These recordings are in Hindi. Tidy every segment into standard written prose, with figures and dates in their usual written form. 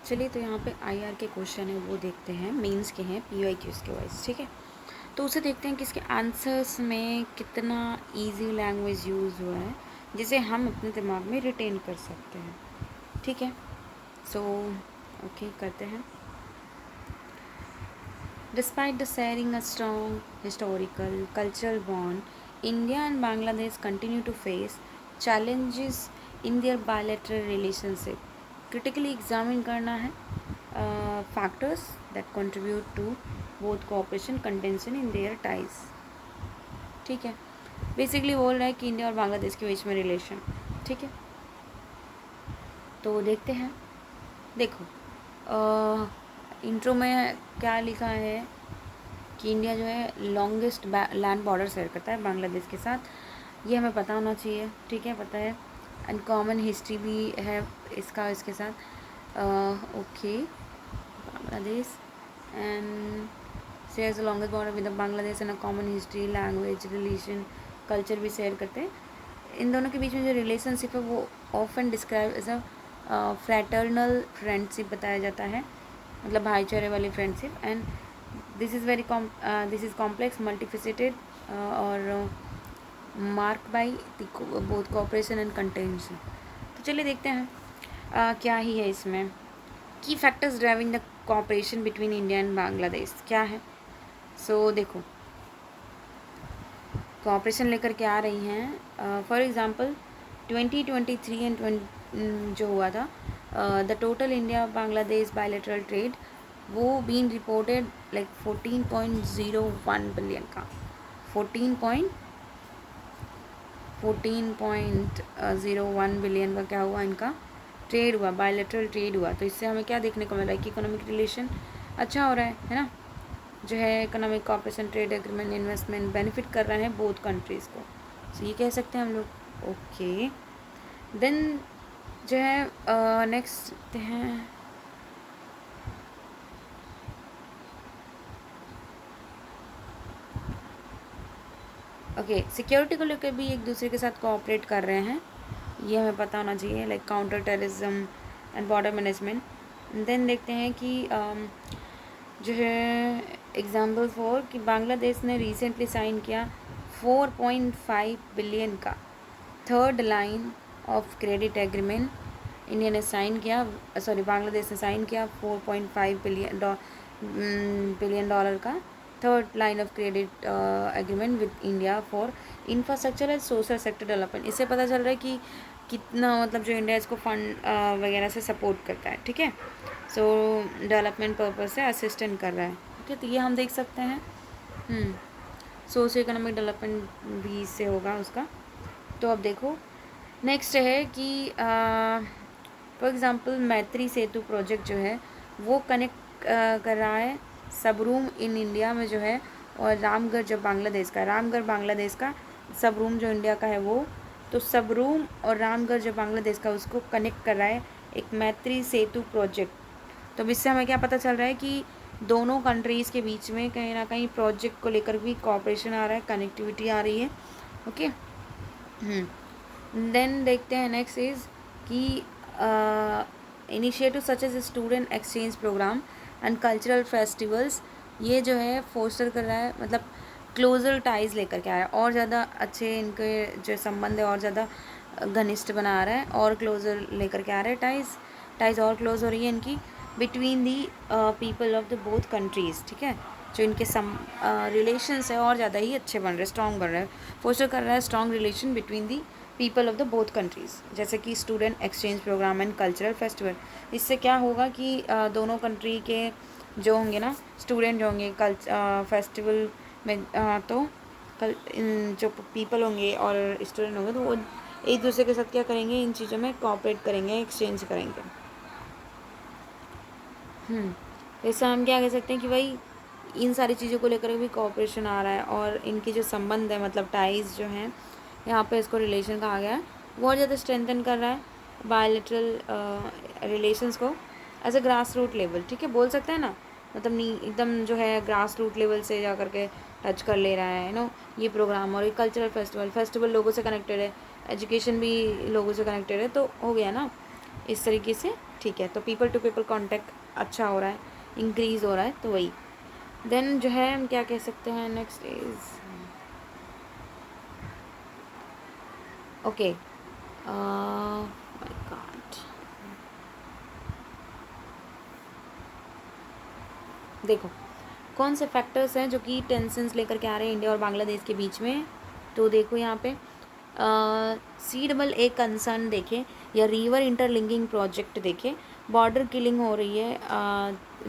चलिए तो यहाँ पे आईआर के क्वेश्चन है वो देखते हैं, मेंस के हैं, पीवाईक्यूज के वाइज, ठीक है। तो उसे देखते हैं कि इसके आंसर्स में कितना इजी लैंग्वेज यूज़ हुआ है जिसे हम अपने दिमाग में रिटेन कर सकते हैं, ठीक है। सो ओके करते हैं। Despite the sharing a strong historical, cultural bond, India and Bangladesh continue to face challenges in their bilateral relationship. Critically examine करना है factors that contribute to both cooperation contention in their ties. ठीक है, बेसिकली बोल रहा है कि इंडिया और बांग्लादेश के बीच में रिलेशन, ठीक है। तो देखते हैं, देखो इंट्रो में क्या लिखा है कि इंडिया जो है लॉन्गेस्ट लैंड बॉर्डर शेयर करता है बांग्लादेश के साथ, ये हमें पता होना चाहिए, ठीक है, पता है। एंड कॉमन हिस्ट्री भी है इसका इसके साथ, okay. Bangladesh and shares the longest border with Bangladesh and a common history, language, religion, culture भी शेयर करते हैं। इन दोनों के बीच में जो रिलेशनशिप है वो often describe as a fraternal friendship बताया जाता है, मतलब भाईचारे वाली friendship. And this is complex, multifaceted और mark by both cooperation and contention. तो चलिए देखते हैं क्या ही है इसमें। Key factors driving the cooperation between India and Bangladesh क्या है। सो देखो कोऑपरेशन लेकर के आ रही हैं, फॉर एग्ज़ाम्पल 2023 एंड जो हुआ था, the total India Bangladesh bilateral trade वो बीन रिपोर्टेड लाइक 14.01 बिलियन का, 14.01 बिलियन का क्या हुआ, इनका ट्रेड हुआ, बायलैटरल ट्रेड हुआ। तो इससे हमें क्या देखने को मिल रहा है कि इकोनॉमिक रिलेशन अच्छा हो रहा है ना, जो है economic cooperation, trade agreement, investment benefit कर रहे हैं बोथ कंट्रीज़ को। तो ये कह सकते हैं हम लोग, ओके। देन जो है नेक्स्ट हैं ओके, सिक्योरिटी को लेकर भी एक दूसरे के साथ कोऑपरेट कर रहे हैं, ये हमें पता होना चाहिए, like counter terrorism and border management. Then देखते हैं कि जो है एग्जाम्पल फॉर कि बांग्लादेश ने रिसेंटली साइन किया 4.5 बिलियन का third line of credit agreement. India ने साइन किया, सॉरी बांग्लादेश ने साइन किया 4.5 बिलियन डॉलर का third line of credit agreement with India for infrastructure and social sector development. इससे पता चल रहा है कि कितना मतलब जो इंडिया इसको फंड वगैरह से सपोर्ट करता है, ठीक है। सो डेवलपमेंट पर्पज से असिस्टेंट कर रहा है, ठीक है। तो ये हम देख सकते हैं, सोशो इकोनॉमिक डेवलपमेंट भी इससे होगा उसका। तो अब देखो नेक्स्ट है कि फॉर एग्ज़ाम्पल मैत्री सेतु प्रोजेक्ट जो है वो कनेक्ट कर रहा है सबरूम इन इंडिया में जो है, और रामगढ़ जो बांग्लादेश का, रामगढ़ बांग्लादेश का, सबरूम जो इंडिया का है वो, तो सबरूम और रामगढ़ जो बांग्लादेश का उसको कनेक्ट कर रहा है एक मैत्री सेतु प्रोजेक्ट। तो इससे हमें क्या पता चल रहा है कि दोनों कंट्रीज़ के बीच में कहीं ना कहीं प्रोजेक्ट को लेकर भी कोऑपरेशन आ रहा है, कनेक्टिविटी आ रही है, ओके। देन देखते हैं नेक्स्ट इज़ कि initiative such as student exchange programme and cultural festivals, ये जो है फोस्टर कर रहा है, मतलब क्लोजर टाइज लेकर के आ रहा है, और ज़्यादा अच्छे इनके जो संबंध है और ज़्यादा घनिष्ठ बना रहा है, और क्लोजर लेकर के आ रहा है, टाइज और क्लोज हो रही है इनकी between the people of the both countries, ठीक है। जो इनके रिलेशंस है और ज़्यादा ही अच्छे बन रहे, स्ट्रॉन्ग बन रहे हैं, फोस्टर कर रहा है strong relation between the people of the both countries, जैसे कि student exchange programme and cultural festival. इससे क्या होगा कि दोनों कंट्री के जो होंगे ना स्टूडेंट जो होंगे फेस्टिवल में, तो जो पीपल होंगे और स्टूडेंट होंगे तो वो एक दूसरे के साथ क्या करेंगे, इन चीज़ों में कोऑपरेट करेंगे, एक्सचेंज करेंगे। जैसे हम क्या कह सकते हैं कि भाई इन सारी चीज़ों को लेकर भी कोऑपरेशन आ रहा है, और इनकी जो संबंध है मतलब टाइज जो हैं, यहाँ पे इसको रिलेशन कहा गया है, बहुत ज़्यादा स्ट्रेंथन कर रहा है बायलैटरल रिलेशंस को as a grass root level, ठीक है, बोल सकते हैं ना, मतलब नहीं एकदम जो है ग्रास रूट लेवल से जा करके टच कर ले रहा है नो ये प्रोग्राम। और ये कल्चरल फेस्टिवल लोगों से कनेक्टेड है, एजुकेशन भी लोगों से कनेक्टेड है, तो हो गया ना इस तरीके से ठीक है, तो पीपल टू पीपल कांटेक्ट अच्छा हो रहा है, इंक्रीज़ हो रहा है, तो वही। देन जो है हम क्या कह सकते हैं, next is okay, my God, देखो कौन से फैक्टर्स हैं जो कि टेंशन्स लेकर के आ रहे हैं इंडिया और बांग्लादेश के बीच में। तो देखो यहाँ पे सी डबल ए कंसर्न देखें, या रिवर इंटरलिंकिंग प्रोजेक्ट देखें, बॉर्डर किलिंग हो रही है,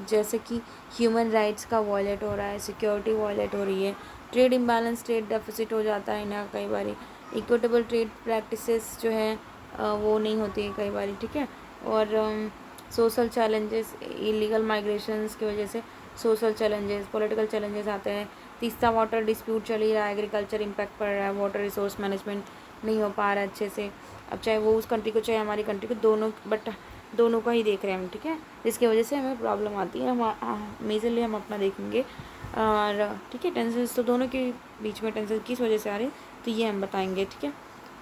जैसे कि ह्यूमन राइट्स का वॉयलेट हो रहा है, सिक्योरिटी वॉयलेट हो रही है, ट्रेड इम्बैलेंस, ट्रेड डेफिसिट हो जाता है ना कई बार, इक्विटेबल ट्रेड प्रैक्टिसेस जो है वो नहीं होती है कई बार, ठीक है। और सोशल चैलेंजेस, इलीगल माइग्रेशंस की वजह से सोशल चैलेंजेस, पॉलिटिकल चैलेंजेस आते हैं। तीसरा वाटर डिस्प्यूट चल ही रहा है, एग्रीकल्चर इम्पैक्ट पड़ रहा है, वाटर रिसोर्स मैनेजमेंट नहीं हो पा रहा है अच्छे से। अब चाहे वो उस कंट्री को चाहे हमारी कंट्री को, दोनों, बट दोनों का ही देख रहे हैं हम, ठीक है, जिसकी वजह से हमें प्रॉब्लम आती है। हम मेजरली हम अपना देखेंगे, और ठीक है, टेंशन तो दोनों के बीच में टेंशन किस वजह से आ रही है तो ये हम बताएंगे, ठीक है।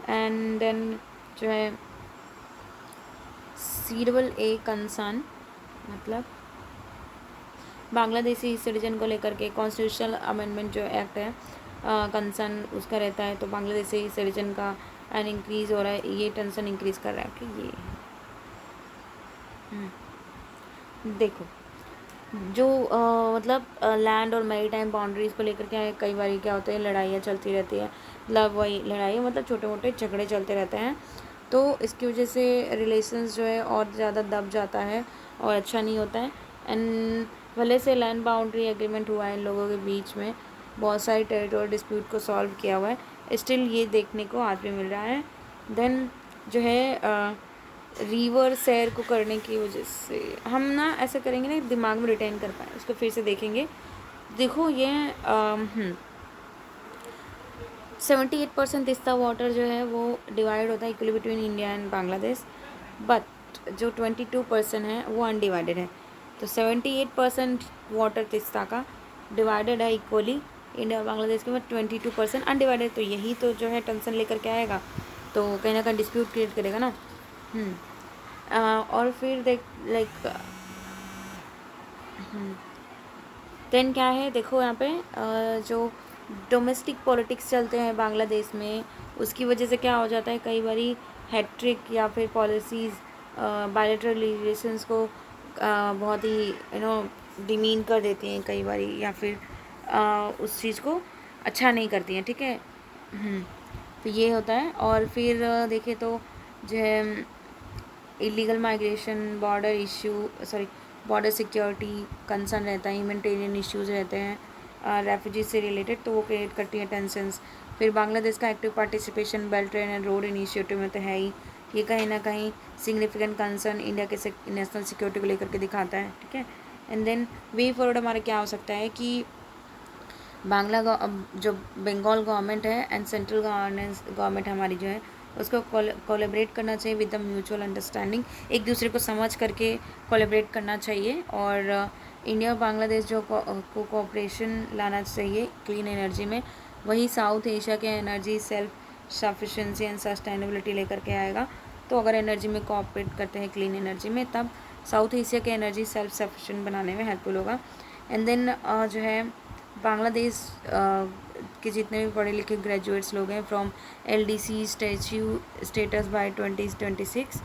एंड देन जो है सी डबल ए कंसर्न, मतलब बांग्लादेशी सिटीजन को लेकर के कॉन्स्टिट्यूशनल अमेंडमेंट जो एक्ट है कंसर्न उसका रहता है, तो बांग्लादेशी सिटीजन का एन इंक्रीज़ हो रहा है, ये टेंशन इंक्रीज़ कर रहा है कि ये देखो जो मतलब लैंड और मैरी टाइम बाउंड्रीज़ को लेकर के कई बार क्या होता है, लड़ाइयाँ चलती रहती है, मतलब वही लड़ाई मतलब छोटे मोटे झगड़े चलते रहते हैं, तो इसकी वजह से रिलेशंस जो है और ज़्यादा दब जाता है और अच्छा नहीं होता है। एंड भले से लैंड बाउंड्री एग्रीमेंट हुआ है इन लोगों के बीच में, बहुत सारी टेरिटोरियल डिस्प्यूट को सॉल्व किया हुआ है, स्टिल ये देखने को आज भी मिल रहा है। देन जो है रिवर सैर को करने की वजह से हम ना ऐसा करेंगे ना, दिमाग में रिटेन कर पाए, उसको फिर से देखेंगे। देखो ये 78% तीस्ता वाटर जो है वो डिवाइड होता है equally between India and Bangladesh, but जो 22% है वो अनडिवाइडेड है। तो 78% वाटर तीस्ता का डिवाइडेड है इक्वली इंडिया और बांग्लादेश के, बाद 22% अनडिवाइडेड, तो यही तो जो है टेंशन लेकर के आएगा, तो कहीं ना कहीं डिस्प्यूट क्रिएट करेगा ना। और फिर देख लाइक देन क्या है, देखो यहाँ पे जो डोमेस्टिक पॉलिटिक्स चलते हैं बांग्लादेश में, उसकी वजह से क्या हो जाता है, कई बारी हैट्रिक या फिर पॉलिसीज़ बायलैटरल रिलेशंस को बहुत ही डिमीन कर देती हैं कई बारी, या फिर उस चीज़ को अच्छा नहीं करती हैं, ठीक है। तो ये होता है। और फिर देखें तो जो है illegal migration, border issue, border security concern रहता है, ह्यूमैनिटेरियन इश्यूज़ रहते हैं रेफ्यूजीज से रिलेटेड, तो वो क्रिएट करती हैं टेंशंस। फिर बांग्लादेश का active participation belt and road initiative में तो है ही, ये कहीं ना कहीं सिग्निफिकेंट कंसर्न इंडिया के नेशनल सिक्योरिटी को लेकर के दिखाता है, ठीक है। एंड देन वे फॉरवर्ड हमारा क्या हो सकता है कि जो बंगाल गवर्नमेंट है एंड सेंट्रल गवर्नमेंट हमारी जो है, उसको कोलैबोरेट करना चाहिए विद द म्यूचुअल अंडरस्टैंडिंग, एक दूसरे को समझ करके कोलैबोरेट करना चाहिए। और इंडिया और बांग्लादेश जो कोऑपरेशन लाना चाहिए क्लीन एनर्जी में, वही साउथ एशिया के energy self sufficiency and sustainability लेकर के आएगा। तो अगर एनर्जी में कोऑपरेट करते हैं क्लीन एनर्जी में, तब साउथ एशिया के एनर्जी सेल्फ सफिशेंट बनाने में हेल्पफुल होगा। एंड देन जो है बांग्लादेश के जितने भी पढ़े लिखे ग्रेजुएट्स लोग हैं from LDC status by 2026,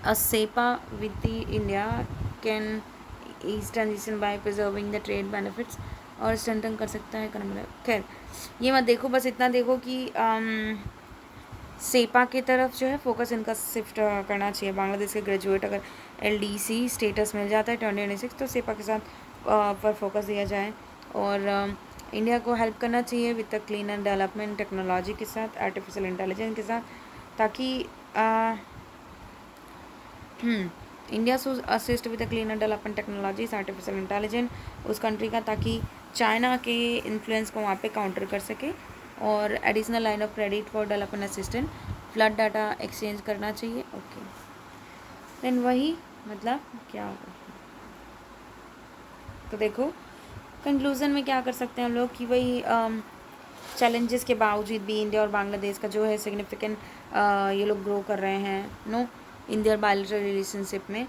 a CEPA with the India can ease transition by preserving the trade benefits, और स्ट्रेंथन कर सकता है इकोनॉमी। खैर ये मत देखो, बस इतना देखो कि सेपा की तरफ जो है फोकस इनका शिफ्ट करना चाहिए। बांग्लादेश के ग्रेजुएट अगर LDC स्टेटस मिल जाता है 2026, तो सेपा के साथ पर फोकस दिया जाए। और इंडिया को हेल्प करना चाहिए with the clean and development technology के साथ, आर्टिफिशियल इंटेलिजेंस के साथ, ताकि India shoe assist with the clean and development technologies, artificial intelligence उस कंट्री का, ताकि चाइना के इन्फ्लुएंस को वहाँ पे काउंटर कर सके। और additional line of credit for development assistant, flood data exchange करना चाहिए। ओके, देन वही मतलब क्या होगा, तो देखो कंक्लूज़न में क्या कर सकते हैं हम लोग कि वही चैलेंजेस के बावजूद भी इंडिया और बांग्लादेश का जो है सिग्निफिकेंट ये लोग ग्रो कर रहे हैं इंडिया और बायलैटरल रिलेशनशिप में।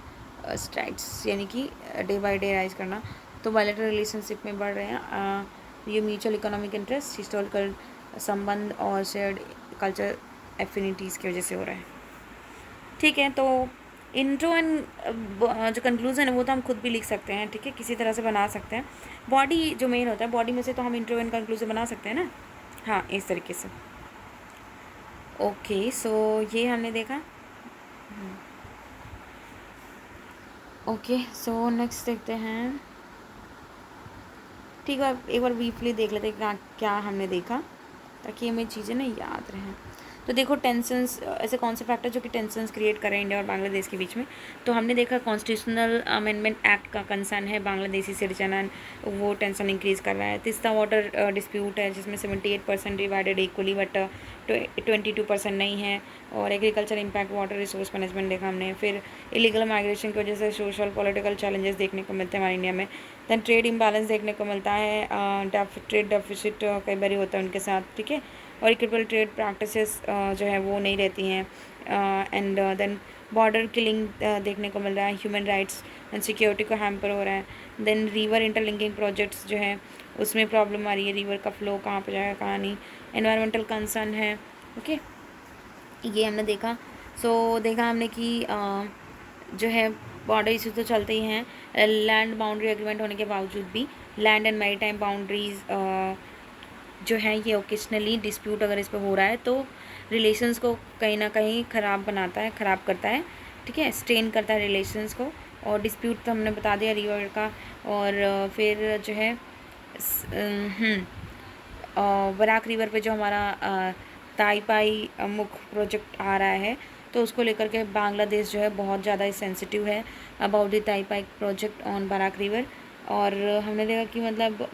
स्ट्राइड्स यानी कि डे बाय डे राइज करना। तो बायलैटरल रिलेशनशिप में बढ़ रहे हैं ये म्यूचुअल इकोनॉमिक इंटरेस्ट, हिस्टोरिकल संबंध और शेयर्ड कल्चर एफिनिटीज़ की वजह से हो रहा है। ठीक है, तो इंट्रो एंड जो कंक्लूजन है वो तो हम खुद भी लिख सकते हैं, ठीक है, किसी तरह से बना सकते हैं। बॉडी जो मेन होता है, बॉडी में से तो हम इंट्रो एंड कंक्लूजन बना सकते हैं ना, हाँ, इस तरीके से। ओके, सो ये हमने देखा। ओके, सो नेक्स्ट देखते हैं। ठीक है, एक बार ब्रीफली देख लेते हैं क्या क्या हमने देखा, ताकि हमें चीज़ें ना याद रहें। तो देखो टेंशन्स, ऐसे कौन से फैक्टर जो कि टेंशन्स क्रिएट कर रहे हैं इंडिया और बांग्लादेश के बीच में। तो हमने देखा कॉन्स्टिट्यूशनल अमेंडमेंट एक्ट का कंसर्न है बांग्लादेशी सिटीजन एंड वो टेंशन इंक्रीज कर रहा है। तीसरा वाटर डिस्प्यूट है जिसमें 78% डिवाइडेड इक्वली बट 22% नहीं है। और agriculture impact water resource management देखा हमने। फिर इलीगल माइग्रेशन की वजह से सोशल पॉलिटिकल चैलेंजेस देखने को मिलते हैं हमारे इंडिया में। दैन ट्रेड इम्बैलेंस देखने को मिलता है, ट्रेड डेफिसिट कई बार होता है उनके साथ, ठीक है। और इक्विटेबल ट्रेड प्रैक्टिसेस जो है वो नहीं रहती हैं। एंड देन बॉर्डर किलिंग देखने को मिल रहा है, ह्यूमन राइट्स एंड सिक्योरिटी को हैम्पर हो रहा है। देन रिवर इंटरलिंकिंग प्रोजेक्ट्स जो है उसमें प्रॉब्लम आ रही है, रिवर का फ्लो कहाँ पर जाएगा कहाँ नहीं। एनवायरमेंटल कंसर्न है, ओके, ये हमने देखा। सो देखा हमने कि जो है बॉर्डर इशू तो चलते ही हैं। लैंड बाउंड्री एग्रीमेंट होने के बावजूद भी लैंड एंड मैरीटाइम बाउंड्रीज जो है ये ओकेजनली डिस्प्यूट अगर इस पर हो रहा है तो रिलेशंस को कहीं ना कहीं ख़राब बनाता है, ख़राब करता है, ठीक है, स्ट्रेन करता है रिलेशंस को। और डिस्प्यूट तो हमने बता दिया रिवर का। और फिर जो है बराक रिवर पे जो हमारा ताईपाई मुख प्रोजेक्ट आ रहा है तो उसको लेकर के बांग्लादेश जो है बहुत ज़्यादा सेंसिटिव है about the Tipai project on Barak river. और हमने देखा कि मतलब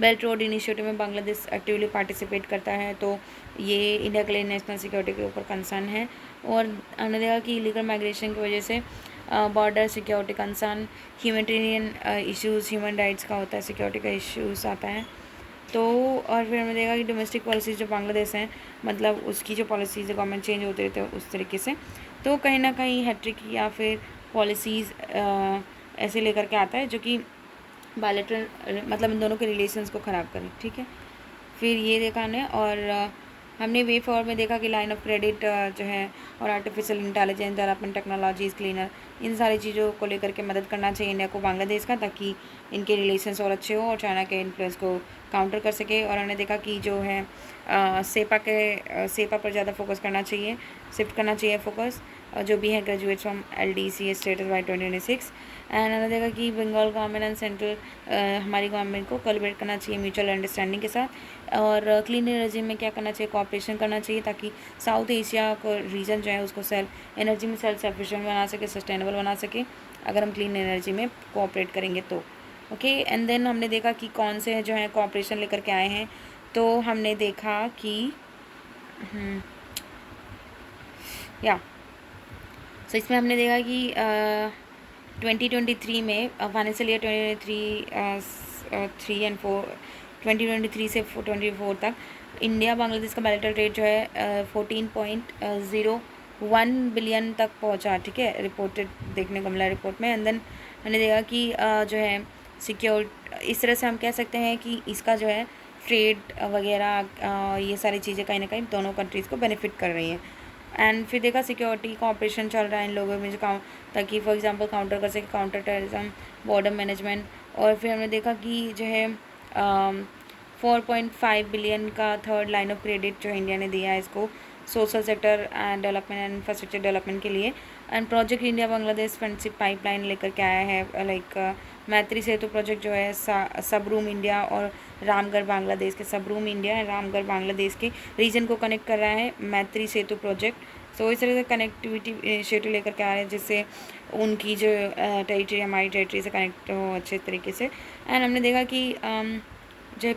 बेल्ट रोड इनिशिएटिव में बांग्लादेश एक्टिवली पार्टिसिपेट करता है, तो ये इंडिया के लिए नेशनल सिक्योरिटी के ऊपर कंसर्न है। और हमने देखा कि इलीगल माइग्रेशन की वजह से border security concern, humanitarian issues, human rights का होता है, सिक्योरिटी का इश्यूज़ आता है। तो और फिर हमने देखा कि डोमेस्टिक पॉलिसीज़ जो बांग्लादेश हैं, मतलब उसकी जो पॉलिसीज़ गवर्नमेंट चेंज होते रहते हैं उस तरीके से, तो कहीं ना कहीं हैट्रिक या फिर पॉलिसीज़ ऐसे लेकर के आता है जो कि बायलैटरल मतलब इन दोनों के रिलेशंस को ख़राब करें, ठीक है। फिर ये देखा हमने। और हमने वे फॉर में देखा कि लाइन ऑफ क्रेडिट जो है और artificial intelligence development technologies cleaner, इन सारी चीज़ों को लेकर के मदद करना चाहिए इंडिया को बांग्लादेश का, ताकि इनके रिलेशंस और अच्छे हो और चाइना के इन्फ्लुएंस को काउंटर कर सके। और हमने देखा कि जो है सेपा पर ज़्यादा फोकस करना चाहिए, शिफ्ट करना चाहिए फोकस, जो भी है graduate from LDC status by 2026। And हमने देखा कि बंगाल गवर्नमेंट एंड सेंट्रल हमारी गवर्नमेंट को कोलैबोरेट करना चाहिए म्यूचुअल अंडरस्टैंडिंग के साथ। और क्लीन एनर्जी में क्या करना चाहिए, कोऑपरेशन करना चाहिए, ताकि साउथ एशिया को रीजन जो है उसको सेल्फ एनर्जी में सेल्फ सफिशिएंट बना सके, सस्टेनेबल बना सके, अगर हम क्लीन एनर्जी में कोऑपरेट करेंगे तो, ओके। एंड देन हमने देखा कि कौन से जो है कोऑपरेशन लेकर के आए हैं। तो हमने देखा कि सो इसमें हमने देखा कि 2023 में फाइनेंशियल ईयर 2023 एंड 2023 से 2024 तक इंडिया बांग्लादेश का बायलैटरल ट्रेड जो है 14.01 बिलियन तक पहुंचा, ठीक है, रिपोर्टेड देखने को मिला रिपोर्ट में। एंड देन हमने देखा कि जो है सिक्योर, इस तरह से हम कह सकते हैं कि इसका जो है ट्रेड वगैरह ये सारी चीज़ें कहीं ना कहीं दोनों कंट्रीज़ को बेनिफिट कर रही हैं। एंड फिर देखा सिक्योरिटी कॉपरेशन चल रहा है इन लोगों में, जो ताकि फॉर एग्जांपल काउंटर कर सके, काउंटर टेररिज्म, बॉर्डर मैनेजमेंट। और फिर हमने देखा कि जो है 4.5 बिलियन का थर्ड लाइन ऑफ क्रेडिट जो इंडिया ने दिया है इसको social sector and development and infrastructure development के लिए। And project India Bangladesh friendship pipeline लेकर के आया है, लाइक मैत्री सेतु प्रोजेक्ट जो है सबरूम इंडिया और रामगढ़ बांग्लादेश के, सबरूम इंडिया एंड रामगढ़ बांग्लादेश के रीजन को कनेक्ट कर रहा है मैत्री सेतु प्रोजेक्ट। सो इस तरह से कनेक्टिविटी इनिशिएटिव लेकर के आ रहे हैं जिससे उनकी जो टेरिटरी हमारी टेरिटरी से कनेक्ट हो अच्छे तरीके से। एंड हमने देखा कि जो है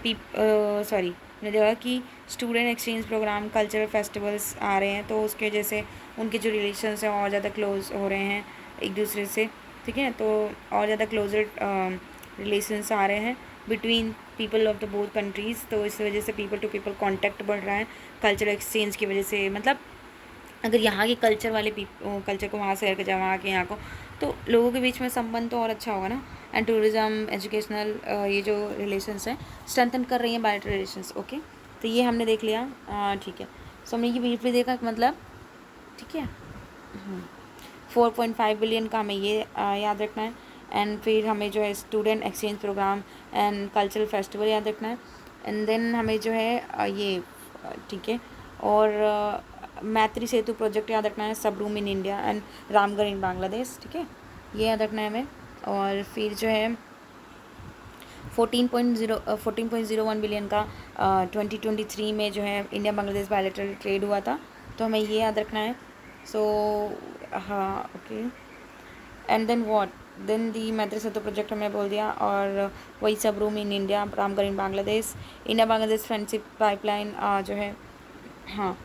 हमने देखा कि student exchange programme, cultural festivals आ रहे हैं, तो उसकी वजह से उनके जो रिलेशंस हैं और ज़्यादा क्लोज हो रहे हैं एक दूसरे से, ठीक है। तो और ज़्यादा क्लोजर रिलेशंस आ रहे हैं between people of the both countries. तो इस वजह से पीपल टू पीपल कॉन्टैक्ट बढ़ रहा है कल्चरल एक्सचेंज की वजह से। मतलब अगर यहाँ के कल्चर वाले कल्चर को वहाँ से लेकर जाए, वहाँ के यहाँ को तो लोगों के बीच में संबंध तो और अच्छा होगा ना। एंड टूरिज़्म, एजुकेशनल, ये जो रिलेशंस हैं स्ट्रेंथन कर रही हैं बायलैटरल रिलेशंस। ओके, तो ये हमने देख लिया। ठीक है, सो हमने ये ब्रीफली देखा मतलब, ठीक है। 4.5 बिलियन का हमें ये याद रखना है। एंड फिर हमें जो है student exchange programme and cultural festival याद रखना है। एंड देन हमें जो है ये ठीक है, और मैत्री सेतु प्रोजेक्ट याद रखना है, Sabroom in India and Ramgarh in Bangladesh. ठीक है, ये याद रखना है हमें। और फिर जो है 14.01 बिलियन का 2023 में जो है इंडिया बांग्लादेश बायलैटरल ट्रेड हुआ था, तो हमें ये याद रखना है। सो हाँ, okay. And then what, then the Maitri Setu project हमने बोल दिया, और वही Sabroom in India, Ramgarh in Bangladesh, India Bangladesh friendship pipeline जो है, हाँ,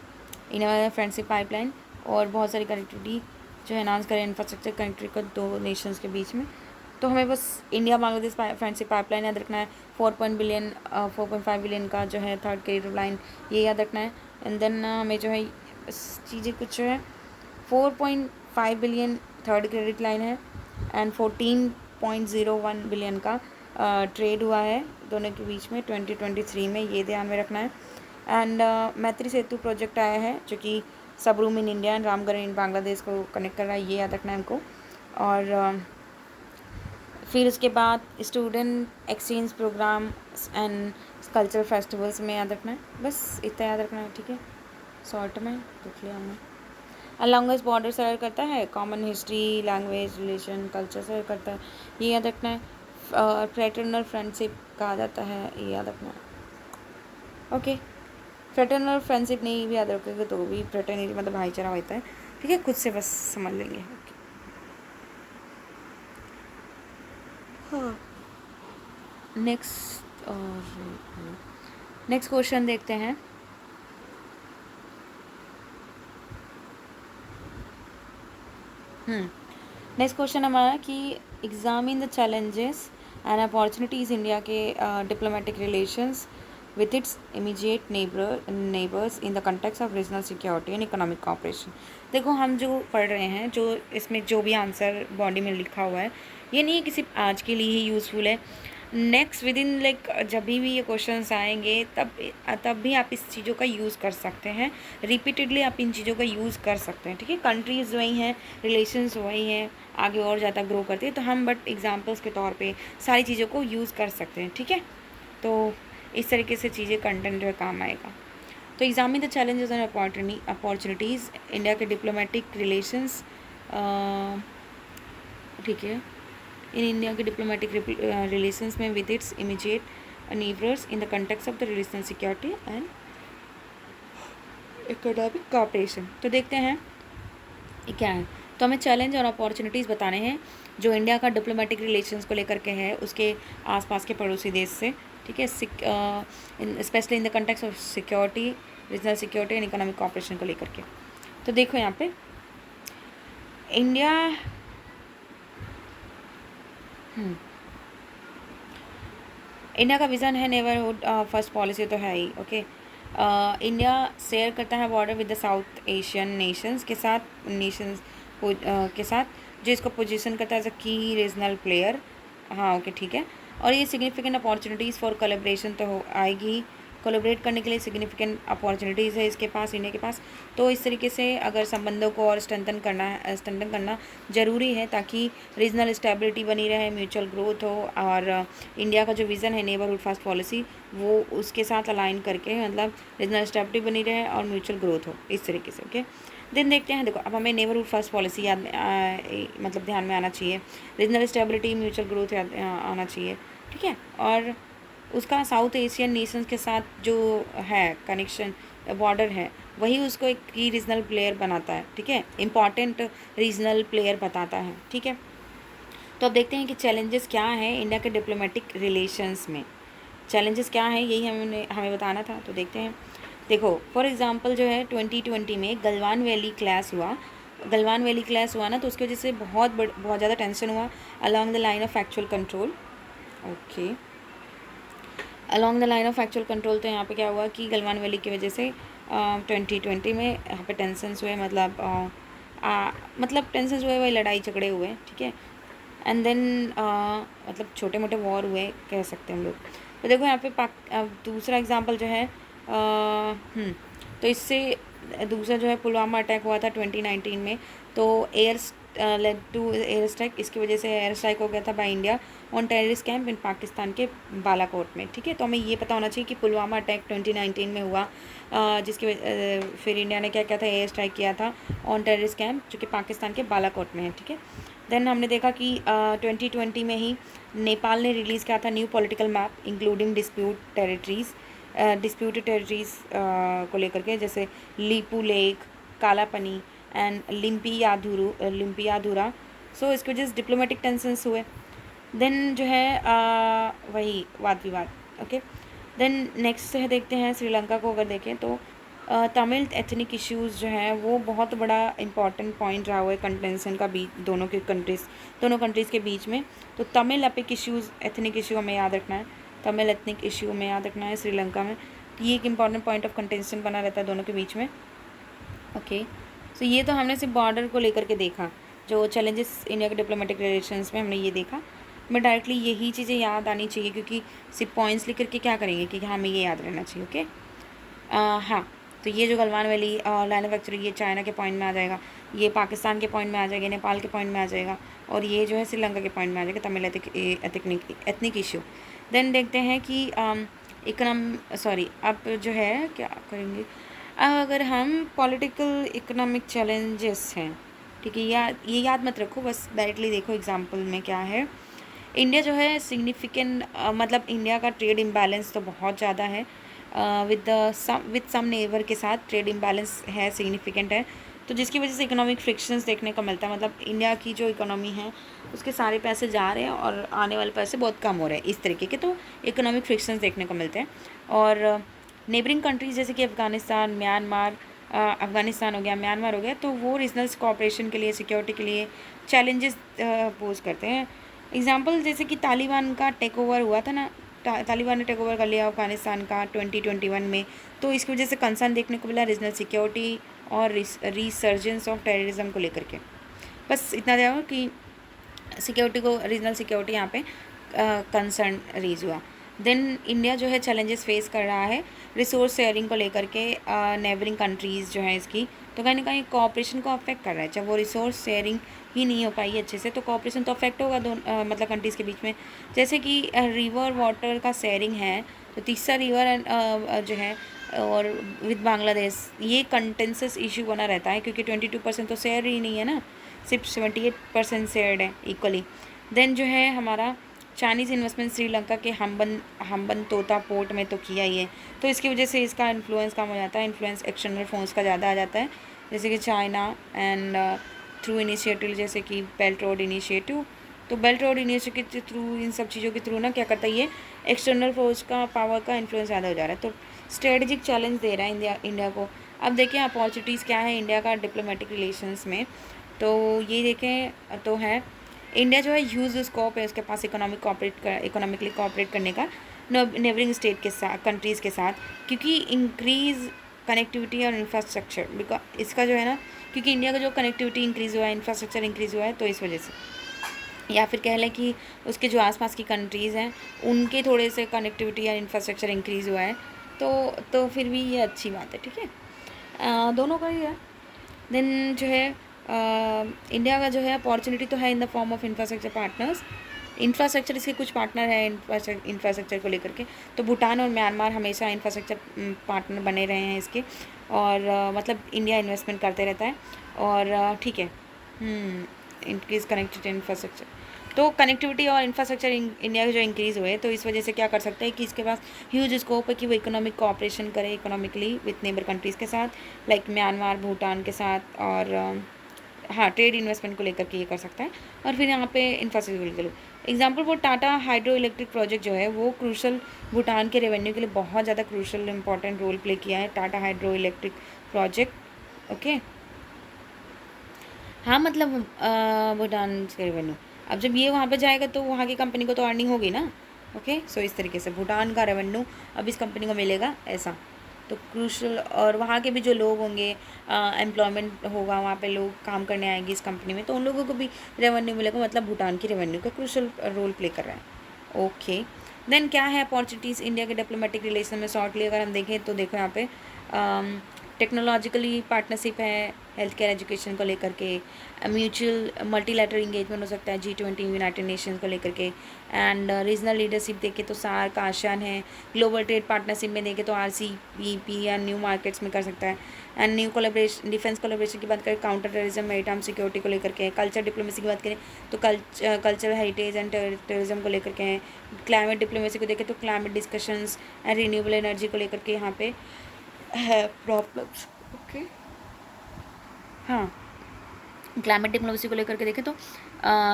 इंडिया फ्रेंडशिप पाइपलाइन, और बहुत सारी कनेक्टिविटी जो है एनहांस करें इंफ्रास्ट्रक्चर कनेक्टिविटी को दो नेशंस के बीच में। तो हमें बस इंडिया बांग्लादेश फ्रेंडशिप पाइपलाइन याद रखना है। 4.5 बिलियन का जो है थर्ड कॉरिडोर लाइन, ये याद रखना है। एंड देन हमें जो है चीज़ें कुछ जो है 4.5 बिलियन थर्ड क्रेडिट लाइन है, एंड 14.01 बिलियन का ट्रेड हुआ है दोनों के बीच में 2023 में, ये ध्यान में रखना है। एंड मैत्री सेतु प्रोजेक्ट आया है जो कि Sabroom in India and Ramgarh in Bangladesh को कनेक्ट कर रहा है, ये याद रखना है हमको। और फिर उसके बाद student exchange programme and cultural festivals में याद रखना है, बस इतना याद रखना है। ठीक है, शॉर्ट में देख लिया हमने। लॉन्गेस्ट बॉर्डर सर्व करता है, common history, language, religion, culture serve करता है, ये याद रखना है। फ्रेटर्नल फ्रेंडशिप कहा जाता है, ये याद रखना है। ओके, फ्रेटर्नल फ्रेंडशिप नहीं भी याद रखोगे तो भी फ्रेटर्निटी मतलब भाईचारा होता है। ठीक है, खुद से बस समझ लेंगे। हाँ, नेक्स्ट क्वेश्चन देखते हैं। नेक्स्ट क्वेश्चन हमारा कि examine the challenges and opportunities India के diplomatic relations with its immediate neighbours in the context of regional security and economic cooperation. देखो, हम जो पढ़ रहे हैं, जो इसमें जो भी आंसर बॉडी में लिखा हुआ है, ये नहीं है कि सिर्फ आज के लिए ही यूज़फुल है। नेक्स्ट विद इन लाइक जब भी ये क्वेश्चंस आएंगे तब भी आप इस चीज़ों का यूज़ कर सकते हैं, रिपीटेडली आप इन चीज़ों का यूज़ कर सकते हैं। ठीक है, कंट्रीज़ वही हैं, रिलेशंस वही हैं, आगे और ज़्यादा ग्रो करती है, तो हम बट एग्जांपल्स के तौर पे सारी चीज़ों को यूज़ कर सकते हैं। ठीक है, तो इस तरीके से चीज़ें कंटेंट जो है काम आएगा। तो examine the challenges and opportunities India के डिप्लोमेटिक रिलेशंस, ठीक है, इन इंडिया के डिप्लोमेटिक रिलेशंस में with its immediate neighbours in the context of the regional security and economic cooperation. तो देखते हैं क्या है। तो हमें चैलेंज और अपॉर्चुनिटीज़ बताने हैं जो इंडिया का डिप्लोमेटिक रिलेशंस को लेकर के है उसके आसपास के पड़ोसी देश से। ठीक है, specially in the context of security, regional security and economic cooperation को लेकर के। तो देखो यहाँ पे इंडिया इंडिया का विज़न है नेबरहुड फर्स्ट पॉलिसी, तो है ही। ओके, इंडिया शेयर करता है border with the south Asian Nations के साथ जो इसको पोजीशन करता है एज अ की रीजनल प्लेयर। हाँ, ओके, ठीक है। और ये सिग्निफिकेंट अपॉर्चुनिटीज़ फॉर कोलैबोरेशन तो आएगी, कोलैबोरेट करने के लिए सिग्निफिकेंट अपॉर्चुनिटीज़ है इसके पास, इंडिया के पास। तो इस तरीके से अगर संबंधों को और स्ट्रेंथन करना ज़रूरी है ताकि रीजनल स्टेबिलिटी बनी रहे, म्यूचुअल ग्रोथ हो, और इंडिया का जो विज़न है नेबरहुड फर्स्ट पॉलिसी वो उसके साथ अलाइन करके मतलब रीजनल स्टेबिलिटी बनी रहे और म्यूचुअल ग्रोथ हो, इस तरीके से। ओके, देन देखते हैं। देखो, अब हमें नेबरहुड फर्स्ट पॉलिसी याद में मतलब ध्यान में आना चाहिए, रीजनल स्टेबिलिटी, म्यूचुअल ग्रोथ याद आना चाहिए। ठीक है, और उसका साउथ एशियन नेशंस के साथ जो है कनेक्शन, बॉर्डर है, वही उसको एक की रीजनल प्लेयर बनाता है। ठीक है, इम्पॉर्टेंट रीजनल प्लेयर बताता है। ठीक है, तो अब देखते हैं कि चैलेंजेस क्या हैं इंडिया के डिप्लोमेटिक रिलेशंस में। चैलेंजेस क्या हैं, यही हमें बताना था। तो देखते हैं। देखो, फॉर एग्जांपल जो है 2020 में गलवान वैली क्लैश हुआ ना, तो उसकी वजह से बहुत ज़्यादा टेंशन हुआ along the line of actual control. Okay, along the line of actual control, तो यहाँ पे क्या हुआ कि गलवान वैली की वजह से 2020 में यहाँ पे टेंशन्स हुए, मतलब मतलब टेंशन हुए, वही लड़ाई झगड़े हुए, ठीक है। एंड देन मतलब छोटे मोटे वॉर हुए कह सकते हैं हम लोग। तो देखो यहाँ पे अब दूसरा एग्जांपल जो है तो इससे दूसरा जो है पुलवामा अटैक हुआ था 2019 में। तो air led to air strike, इसकी वजह से एयर स्ट्राइक हो गया था by India on terrorist camp in Pakistan के बालाकोट में, ठीक है। तो हमें ये पता होना चाहिए कि पुलवामा अटैक 2019 में हुआ, जिसकी फिर इंडिया ने क्या किया था, एयर स्ट्राइक किया था ऑन टेररिस्ट कैंप जो कि पाकिस्तान के बालाकोट में है, ठीक है। देन हमने देखा कि 2020 में ही नेपाल ने रिलीज़ किया था new political map including disputed territories को लेकर के, जैसे लीपू लेक, कालापनी एंड लिम्पियाधुरा। सो इसकी वजह से डिप्लोमेटिक टेंशंस हुए। देन जो है वही वाद विवाद, ओके। देन नेक्स्ट है देखते हैं श्रीलंका को अगर देखें तो तमिल एथनिक इश्यूज़ जो हैं वो बहुत बड़ा इंपॉर्टेंट पॉइंट रहा हुआ है कंटेंशन का बीच दोनों कंट्रीज़ के बीच में। तो तमिल एथनिक इशू हमें याद रखना है, तमिल एथनिक इशू में याद रखना है श्रीलंका में। तो ये एक इंपॉर्टेंट पॉइंट ऑफ कंटेंशन बना रहता है दोनों के बीच में, ओके। सो ये तो हमने सिर्फ बॉर्डर को लेकर के देखा, जो चैलेंजेस इंडिया के डिप्लोमेटिक रिलेशंस में हमने ये देखा। मैं डायरेक्टली यही चीज़ें याद आनी चाहिए, क्योंकि सिर्फ पॉइंट्स लिख करके क्या करेंगे कि हमें ये याद रहना चाहिए, ओके। हाँ, तो ये जो Galwan valley line of actually ये चाइना के पॉइंट में आ जाएगा, ये पाकिस्तान के पॉइंट में आ जाएगा, नेपाल के पॉइंट में आ जाएगा, और ये जो है श्रीलंका के पॉइंट में आ जाएगा, तमिल एथनिक इशू। देन देखते हैं कि अब जो है क्या करेंगे, अब अगर हम पॉलिटिकल इकोनॉमिक चैलेंजेस हैं, ठीक है, ये याद मत रखो, बस डायरेक्टली देखो एग्जाम्पल में क्या है। इंडिया जो है सिग्निफिकेंट मतलब इंडिया का ट्रेड इम्बैलेंस तो बहुत ज़्यादा है, विद सम नेबर के साथ ट्रेड इम्बैलेंस है, सिग्निफिकेंट है। तो जिसकी वजह से इकोनॉमिक फ्रिक्शंस देखने को मिलता है, मतलब इंडिया की जो इकोनॉमी है उसके सारे पैसे जा रहे हैं और आने वाले पैसे बहुत कम हो रहे हैं, इस तरीके के तो इकोनॉमिक फ्रिक्शंस देखने को मिलते हैं। और नेबरिंग कंट्रीज़ जैसे कि अफ़गानिस्तान हो गया, म्यांमार हो गया, तो वो रीजनल कोऑपरेशन के लिए, सिक्योरिटी के लिए चैलेंजेस पोज करते हैं। एग्जांपल जैसे कि तालिबान का टेक ओवर हुआ था ना, तालिबान ने टेक ओवर कर लिया अफ़गानिस्तान का 2021 में, तो इसकी वजह से कंसर्न देखने को मिला रीजनल सिक्योरिटी और रिसर्जेंस ऑफ टेररिज्म को लेकर के। बस इतना देखो कि रीजनल सिक्योरिटी यहाँ पे कंसर्न रेज हुआ। देन इंडिया जो है चैलेंजेस फेस कर रहा है रिसोर्स शेयरिंग को लेकर के, नेबरिंग कंट्रीज़ जो है इसकी, तो कहीं ना कहीं कोऑपरेशन को अफेक्ट कर रहा है। जब वो रिसोर्स शेयरिंग ही नहीं हो पाई अच्छे से, तो कोऑपरेशन तो अफेक्ट होगा मतलब कंट्रीज़ के बीच में। जैसे कि रिवर वाटर का शेयरिंग है, तो तीसरा रिवर जो है और विद बांग्लादेश, ये कंटेंसस इशू बना रहता है, क्योंकि 22% तो शेयर ही नहीं है ना, सिर्फ 78% शेयर्ड है इक्वली। देन जो है हमारा चाइनीज़ इन्वेस्टमेंट श्रीलंका के हम्बन तोता पोर्ट में तो किया ही है, तो इसकी वजह से इसका इन्फ्लुएंस कम हो जाता है, इन्फ्लुएंस एक्सटर्नल फोर्स का ज़्यादा आ जाता है, जैसे कि चाइना एंड थ्रू इनिशिएटिव जैसे कि बेल्ट रोड इनिशिएटिव। तो बेल्ट रोड इनिशिएटिव के थ्रू, इन सब चीज़ों के थ्रू ना क्या करता है, ये एक्सटर्नल फोर्स का पावर का इन्फ्लुएंस ज़्यादा हो जा रहा है, तो स्ट्रेटजिक चैलेंज दे रहा है इंडिया को। अब देखें अपॉर्चुनिटीज़ क्या है इंडिया का डिप्लोमेटिक रिलेशंस में, तो ये देखें तो है इंडिया जो है ह्यूज स्कोप है उसके पास इकोनॉमिकली कोऑपरेट करने का नेबरिंग स्टेट के साथ, कंट्रीज़ के साथ, क्योंकि इंक्रीज़ कनेक्टिविटी और इंफ्रास्ट्रक्चर, बिकॉज इसका जो है ना, क्योंकि इंडिया का जो कनेक्टिविटी इंक्रीज़ हुआ है, इंफ्रास्ट्रक्चर इंक्रीज़ हुआ है, तो इस वजह से, या फिर कह लें कि उसके जो आसपास की कंट्रीज़ हैं उनके थोड़े से कनेक्टिविटी या इंफ्रास्ट्रक्चर इंक्रीज़ हुआ है, तो फिर भी ये अच्छी बात है, ठीक है, दोनों का ही है। देन जो है इंडिया का जो है अपॉर्चुनिटी तो है in the form of infrastructure partners, infrastructure इसके कुछ पार्टनर हैं इंफ्रास्ट्रक्चर को लेकर के, तो भूटान और म्यांमार हमेशा इंफ्रास्ट्रक्चर पार्टनर बने रहे हैं इसके, और मतलब इंडिया इन्वेस्टमेंट करते रहता है, और ठीक है, इंक्रीज कनेक्टिविटी इंफ्रास्ट्रक्चर, तो कनेक्टिविटी और इंफ्रास्ट्रक्चर इंडिया के जो इंक्रीज़ हुए, तो इस वजह से क्या कर सकते हैं कि इसके पास ह्यूज स्कोप है कि वो इकोनॉमिक कोऑपरेशन करे इकोनॉमिकली विथ नेबर कंट्रीज़ के साथ, लाइक म्यांमार, भूटान के साथ, और हाँ ट्रेड इन्वेस्टमेंट को लेकर के ये कर सकता है, और फिर यहाँ पे इंफ्रास्ट्रक्चर के लिए एग्जाम्पल वो टाटा हाइड्रो इलेक्ट्रिक प्रोजेक्ट जो है वो क्रूशल भूटान के रेवेन्यू के लिए बहुत ज़्यादा क्रूशल इंपॉर्टेंट रोल प्ले किया है, Tata hydro electric project, okay. हाँ मतलब भूटान के रेवेन्यू, अब जब ये वहाँ पे जाएगा तो वहाँ की कंपनी को तो अर्निंग होगी ना, ओके। सो इस तरीके से भूटान का रेवेन्यू अब इस कंपनी को मिलेगा, ऐसा, तो क्रूशल, और वहाँ के भी जो लोग होंगे, एम्प्लॉयमेंट होगा, वहाँ पे लोग काम करने आएंगे इस कंपनी में, तो उन लोगों को भी रेवेन्यू मिलेगा, मतलब भूटान की रेवेन्यू का क्रूशल रोल प्ले कर रहा है। ओके, देन क्या है अपॉर्चुनिटीज़ इंडिया के डिप्लोमेटिक रिलेशन में शॉर्टली अगर हम देखें तो देखो यहाँ पे टेक्नोलॉजिकली पार्टनरशिप है, हेल्थ केयर एजुकेशन को लेकर के, म्यूचुअल मल्टीलैटरल इंगेजमेंट हो सकता है G20 यूनाइटेड नेशंस को लेकर के, एंड रीजनल लीडरशिप देखें तो सार्क आसियान है, ग्लोबल ट्रेड पार्टनरशिप में देखें तो RCEP या न्यू मार्केट्स में कर सकता है, and new collaboration, defence collaboration की बात करें, काउंटर टेररिज्म, मैरीटाइम सिक्योरिटी को लेकर के, कल्चर डिप्लोमेसी की बात करें तो कल्चरल हेरिटेज एंड टेररिज्म को लेकर के हैं, क्लाइमेट डिप्लोमेसी को देखें तो climate discussions and renewable energy को लेकर के यहाँ पे है प्रॉब्लम्स। ओके, हाँ, क्लाइमेट डिप्लोमेसी को लेकर के देखें तो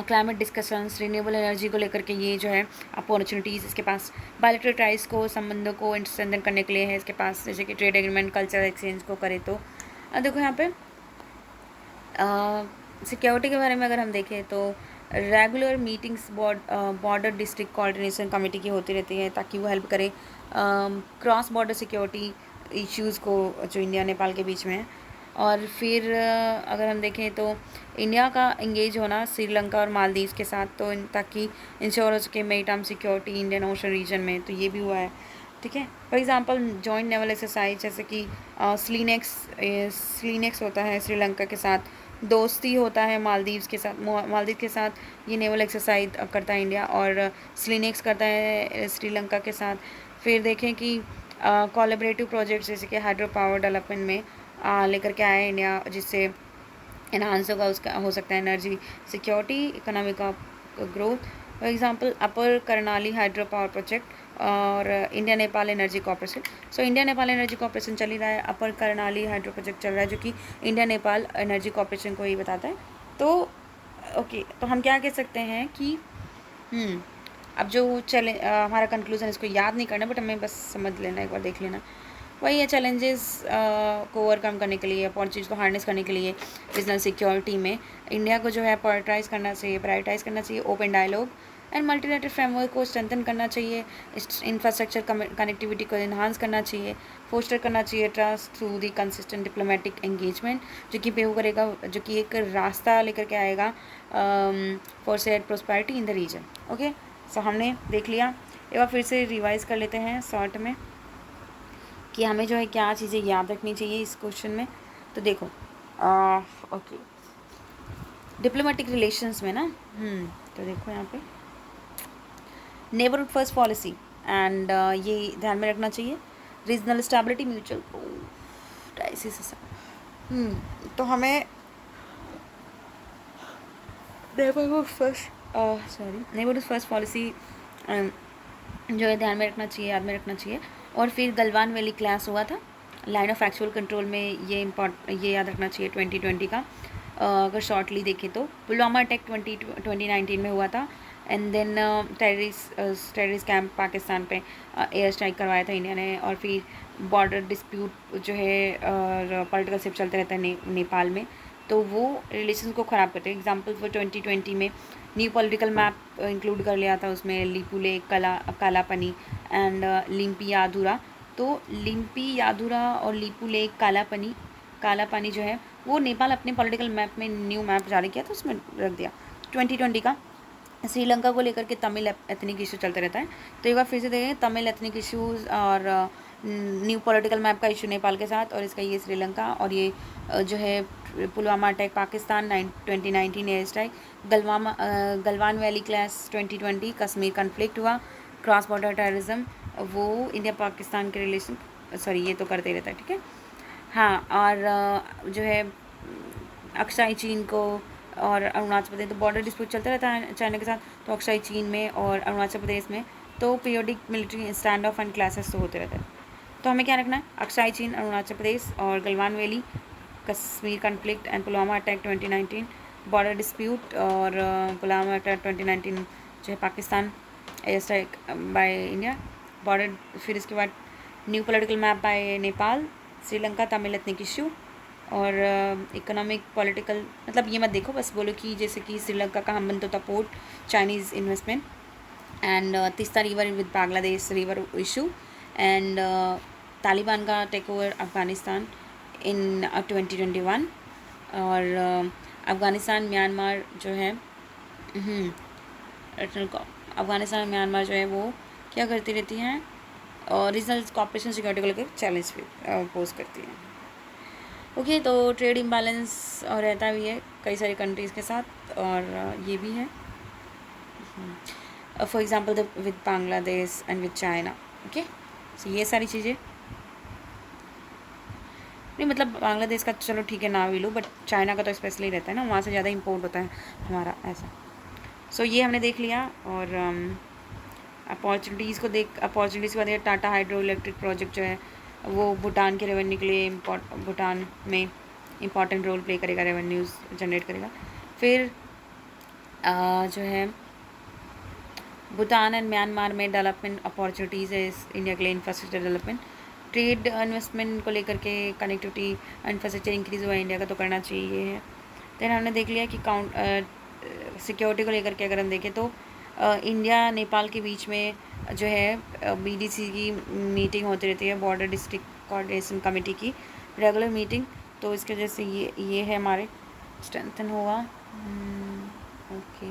क्लाइमेट डिस्कशंस, रिन्यूएबल एनर्जी को लेकर के ये जो है अपॉर्चुनिटीज़ इसके पास, बायलैटरल टाइज को, संबंधों को स्ट्रेंथन करने के लिए है इसके पास, जैसे कि ट्रेड एग्रीमेंट, कल्चरल एक्सचेंज को करे तो देखो यहाँ पे सिक्योरिटी के बारे में अगर हम देखें तो regular meetings border district coordination committee की होती रहती है, ताकि वो हेल्प करे क्रॉस बॉर्डर सिक्योरिटी इश्यूज़ को जो इंडिया नेपाल के बीच में है। और फिर अगर हम देखें तो इंडिया का इंगेज होना श्रीलंका और मालदीव के साथ, तो ताकि इंश्योर हो सके maritime security Indian Ocean region में, तो ये भी हुआ है। ठीक है, for example joint naval exercise, जैसे कि स्लीनेक्स होता है श्रीलंका के साथ, दोस्ती होता है मालदीव के साथ ये नेवल एक्सरसाइज करता है इंडिया, और स्लीनेक्स करता है श्रीलंका के साथ। फिर देखें कि कोलैबोरेटिव प्रोजेक्ट्स जैसे कि हाइड्रो पावर डेवलपमेंट में लेकर के आया है इंडिया, जिससे एनहांस होगा उसका, हो सकता है energy security, economic growth. For example upper Karnali hydro power project और India Nepal energy corporation. So India Nepal energy corporation चल ही रहा है, अपर करनाली हाइड्रो प्रोजेक्ट चल रहा है, जो कि इंडिया नेपाल एनर्जी कॉर्पोरेशन को ही बताता है। तो ओके, तो हम क्या कह सकते हैं कि अब जो चले हमारा कंक्लूजन, इसको याद नहीं करना बट हमें बस समझ लेना, एक बार देख लेना, वही है चैलेंजेस को ओवरकम करने के लिए, अपॉर्चुनिटीज़ को हार्नेस करने के लिए रीजनल सिक्योरिटी में इंडिया को जो है प्रायोरिटाइज़ करना चाहिए open dialogue and multilateral framework को स्ट्रेंथन करना चाहिए, इंफ्रास्ट्रक्चर कनेक्टिविटी को इन्हांस करना चाहिए, फोस्टर करना चाहिए trust through the consistent diplomatic engagement, जो कि पे करेगा, जो कि एक रास्ता लेकर के आएगा for shared prosperity in the region. Okay, so हमने देख लिया, एक बार फिर से रिवाइज कर लेते हैं शॉर्ट में कि हमें जो है क्या चीज़ें याद रखनी चाहिए इस क्वेश्चन में। तो देखो ओके, डिप्लोमेटिक रिलेशंस में ना तो देखो यहाँ पे नेबरहुड फर्स्ट पॉलिसी एंड ये ध्यान में रखना चाहिए, रीजनल स्टेबिलिटी, म्यूचुअल क्राइसिस। तो हमें नेबरहुड फर्स्ट पॉलिसी जो है ध्यान में रखना चाहिए, याद में रखना चाहिए। और फिर गलवान वैली क्लास हुआ था, लाइन ऑफ एक्चुअल कंट्रोल में ये याद रखना चाहिए 2020 का। अगर शॉर्टली देखें तो पुलवामा अटैक 2019 में हुआ था, and then terrorist camp Pakistan पे एयर स्ट्राइक करवाया था इंडिया ने, और फिर बॉर्डर डिस्प्यूट जो है और पॉलिटिकल शिफ्ट चलते रहता है नेपाल में, तो वो रिलेशन को ख़राब करते हैं। एग्जाम्पल फॉर 2020 में न्यू पॉलिटिकल मैप इंक्लूड कर लिया था उसमें, लिपू लेक, कालापनी एंड लिम्पी यादुरा। तो लिम्पी यादुरा और लिपू लेक, कालापानी जो है वो नेपाल अपने पॉलिटिकल मैप में न्यू मैप जारी किया था, उसमें रख दिया। 2020 का श्रीलंका को लेकर के तमिल एथनिक इशू चलता रहता है, तो एक बार फिर से देखें तमिल एथनिक इशूज़ और न्यू पॉलिटिकल मैप का इशू नेपाल के साथ, और इसका ये श्रीलंका, और ये जो है Pulwama attack Pakistan 2019 air strike, Galwan valley class 2020, Kashmir conflict हुआ, क्रॉस बॉर्डर टेररिज्म, वो इंडिया पाकिस्तान के रिलेशन, सॉरी ये तो करते रहता है। ठीक है, हाँ, और जो है अक्साई चीन को और अरुणाचल प्रदेश, तो बॉर्डर डिस्प्यूट चलता रहता है चाइना के साथ, तो अक्साई चीन में और अरुणाचल प्रदेश में तो periodic military stand of and classes तो होते रहते हैं। तो हमें क्या रखना है, अक्साई चीन, अरुणाचल प्रदेश और Galwan valley, Kashmir conflict and Pulwama attack 2019, border dispute और पुलवामा अटैक 2019 जो है Pakistan, air strike by India, border, फिर इसके बाद new political map bye Nepal, Sri Lanka, Tamil ethnic issue, और इकोनॉमिक पॉलिटिकल, मतलब ये मत देखो, बस बोलो कि जैसे कि श्रीलंका का Hambantota port, Chinese investment, and Teesta river with Bangladesh river issue, and Taliban का टेक ओवर अफ़गानिस्तान इन 2021। और अफ़गानिस्तान म्यांमार जो है अफ़गानिस्तान म्यांमार जो है वो क्या करती रहती हैं, और रीजनल कॉपरेशन सिक्योरिटी को लेकर चैलेंज भी पोज करती हैं। ओके, तो ट्रेड इम्बैलेंस रहता भी है कई सारी कंट्रीज़ के साथ, और ये भी है for example with Bangladesh and with China. Okay, so ये सारी चीज़ें नहीं, मतलब बांग्लादेश का चलो ठीक है ना भी लो, बट चाइना का तो स्पेशली रहता है ना, वहाँ से ज़्यादा इम्पोर्ट होता है हमारा, ऐसा। सो ये हमने देख लिया। और अपॉर्चुनिटीज़ के बाद टाटा हाइड्रो इलेक्ट्रिक प्रोजेक्ट जो है वो भूटान के रेवेन्यू के लिए भूटान में इम्पॉर्टेंट रोल प्ले करेगा, रेवेन्यूज़ जनरेट करेगा। फिर जो है भूटान एंड म्यांमार में डेवलपमेंट अपॉर्चुनिटीज़ है इंडिया के लिए, इंफ्रास्ट्रक्चर डेवलपमेंट, ट्रेड इन्वेस्टमेंट को लेकर के, कनेक्टिविटी इंफ्रास्ट्रक्चर इंक्रीज़ हुआ इंडिया का तो करना चाहिए है। देन हमने देख लिया कि सिक्योरिटी को लेकर के अगर हम देखें तो इंडिया नेपाल के बीच में जो है BDC की मीटिंग होती रहती है, बॉर्डर डिस्ट्रिक्ट कोऑर्डिनेशन कमेटी की रेगुलर मीटिंग, तो इसके वजह से ये है हमारे स्ट्रेंथन होगा। ओके,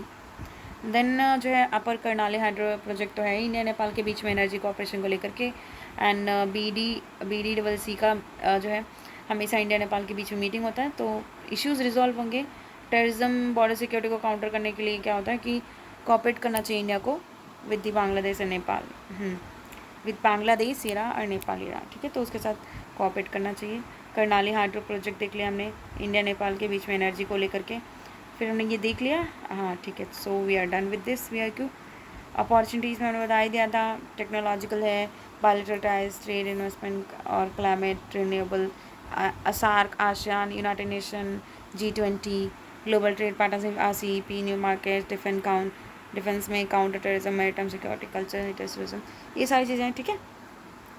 देन जो है अपर कर्नाली हाइड्रो प्रोजेक्ट तो है इंडिया नेपाल के बीच में एनर्जी कॉपरेशन को लेकर के, एंड BDCC का जो है हमेशा इंडिया नेपाल के बीच में मीटिंग होता है, तो इश्यूज़ रिजॉल्व होंगे। टेररिज्म, बॉर्डर सिक्योरिटी को काउंटर करने के लिए क्या होता है कि कोऑपरेट करना चाहिए इंडिया को with the Bangladesh and Nepal, with Bangladesh era और नेपाल ईरा, ठीक है, तो उसके साथ कोऑपरेट करना चाहिए। कर्नाली हाइड्रो प्रोजेक्ट देख लिया हमने इंडिया नेपाल के बीच में एनर्जी को लेकर के। फिर हमने ये देख लिया, हाँ ठीक है, so we are done with this. VRQ opportunities में हमने बता ही दिया था, टेक्नोलॉजिकल है, बायलैटरल टाइज, ट्रेड इन्वेस्टमेंट और climate, renewable, SAARC, ASEAN, United Nation, G20, global trade partnership, RCEP, new market, defence में counter terrorism, maritime security, culture, terrorism, ये सारी चीज़ें हैं, ठीक है।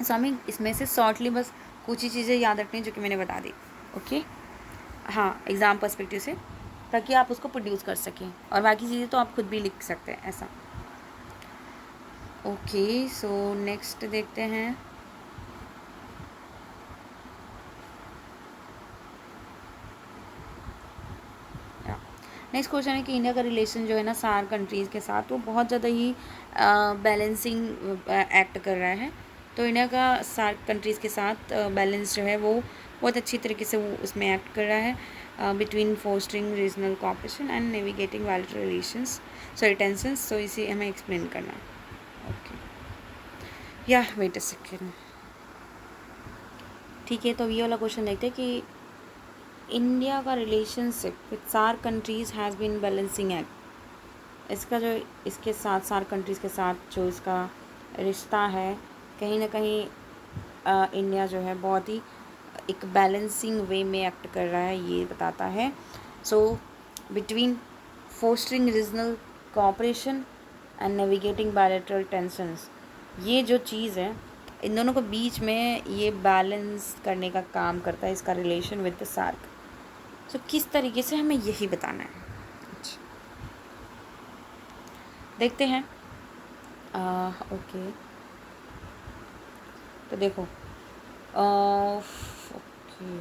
सो हमें इसमें से शॉर्टली बस कुछ ही चीज़ें याद रखनी है जो कि मैंने बता दी। ओके, हाँ, एग्ज़ाम पर्सपेक्टिव से, ताकि आप उसको प्रोड्यूस कर सकें, और बाकी चीज़ें तो आप खुद भी लिख सकते हैं, ऐसा। ओके, सो नेक्स्ट देखते हैं। नेक्स्ट क्वेश्चन है कि इंडिया का रिलेशन जो है ना सार्क कंट्रीज़ के साथ, वो बहुत ज़्यादा ही बैलेंसिंग एक्ट कर रहा है। तो इंडिया का सार्क कंट्रीज़ के साथ बैलेंस जो है वो बहुत अच्छी तरीके से वो उसमें एक्ट कर रहा है, between fostering regional cooperation and navigating bilateral relations, sorry tensions. So इसे हमें एक्सप्लेन करना है। ओके, या वेट अ सेकेंड, ठीक है, तो ये वाला क्वेश्चन देखते हैं कि इंडिया का relationship with SAARC countries has been balancing act. इसका जो इसके साथ सार्क कंट्रीज़ के साथ जो इसका रिश्ता है, कहीं ना कहीं इंडिया जो है बहुत ही एक बैलेंसिंग वे में एक्ट कर रहा है, ये बताता है। So between fostering regional cooperation and navigating bilateral tensions, ये जो चीज़ है इन दोनों के बीच में ये बैलेंस करने का काम करता है इसका रिलेशन विद द सार्क। तो किस तरीके से हमें यही बताना है। अच्छा, देखते हैं। ओके, तो देखो, ओके,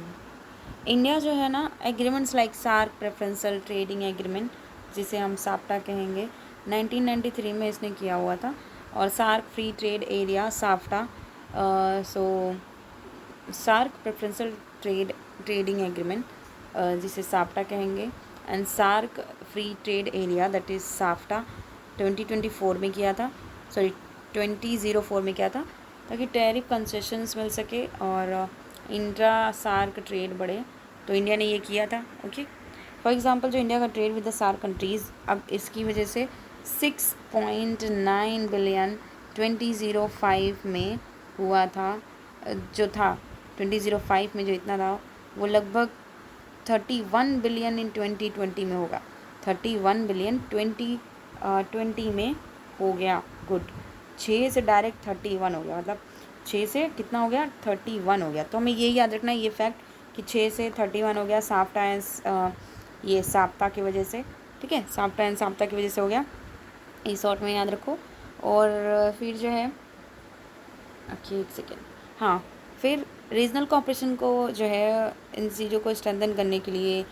इंडिया जो है ना agreements like SAARC preferential trading agreement, जिसे हम साप्टा कहेंगे, 1993 में इसने किया हुआ था, और SAARC free trade area SAFTA, so SAARC preferential trading agreement जिसे साफ्टा कहेंगे, and SAARC free trade area that is SAFTA 2024 में किया था, सॉरी 2004 में किया था, ताकि टैरिफ कंसेशंस मिल सके और इंट्रा सार्क ट्रेड बढ़े, तो इंडिया ने ये किया था। ओके, फॉर एग्जांपल जो इंडिया का trade with the SAARC countries, अब इसकी वजह से 6.9 बिलियन 2005 में हुआ था, जो था 2005 में जो इतना था वो लगभग 31 बिलियन इन 2020 में होगा, 31 बिलियन 2020 में हो गया। गुड, 6 से डायरेक्ट 31 हो गया, मतलब 6 से कितना हो गया, 31 हो गया। तो हमें ये याद रखना है ये फैक्ट कि 6 से 31 हो गया, साफ्टा एंड ये साप्ता की वजह से, ठीक है, साप्टा एंड साप्ता की वजह से हो गया, इस शॉर्ट में याद रखो। और फिर जो है, ओके एक सेकेंड, हाँ, फिर रीजनल कोऑपरेशन को जो है इन चीज़ों को स्ट्रेंथन करने के लिए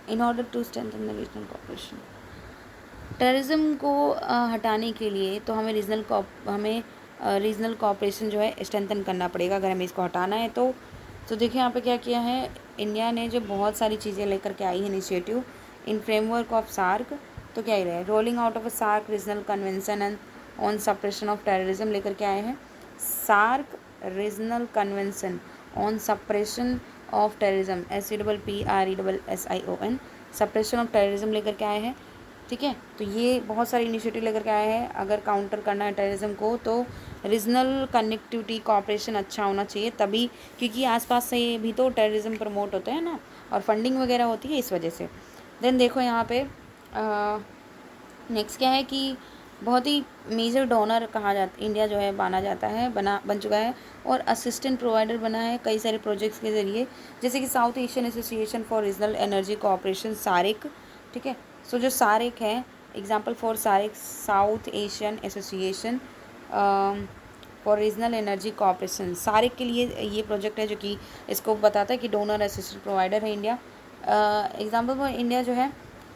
in order to strengthen the regional cooperation, terrorism को हटाने के लिए तो हमें रीजनल कोऑपरेशन जो है स्ट्रेंथन करना पड़ेगा अगर हमें इसको हटाना है तो देखिए यहाँ पे क्या किया है इंडिया ने, जो बहुत सारी चीज़ें लेकर के आई है initiative in framework of SAARC. तो क्या ही रहे, rolling out of a SAARC regional convention and on suppression of terrorism लेकर के आए हैं, SAARC regional convention on suppression of terrorism, SEPRESSION, suppression of terrorism लेकर के आए हैं। ठीक है, तो ये बहुत सारे इनिशिएटिव लेकर के आए हैं। अगर काउंटर करना है टेररिज्म को तो रीजनल कनेक्टिविटी कोऑपरेशन अच्छा होना चाहिए तभी, क्योंकि आसपास से भी तो टेररिज्म प्रमोट होते हैं ना, और फंडिंग वगैरह होती है इस वजह से। देन देखो यहाँ पे नेक्स्ट क्या है कि बहुत ही मेजर डोनर कहा जाता, इंडिया जो है माना जाता है, बन चुका है और असिस्टेंट प्रोवाइडर बना है कई सारे प्रोजेक्ट्स के ज़रिए, जैसे कि South Asian association for regional energy cooperation, SAREC. ठीक है, सो जो सारिक है, example for SAREC, South Asian association for regional energy cooperation, SAREC के लिए ये प्रोजेक्ट है जो कि इसको बताता है कि डोनर असिस्टेंट प्रोवाइडर है इंडिया। एग्जांपल फॉर इंडिया जो है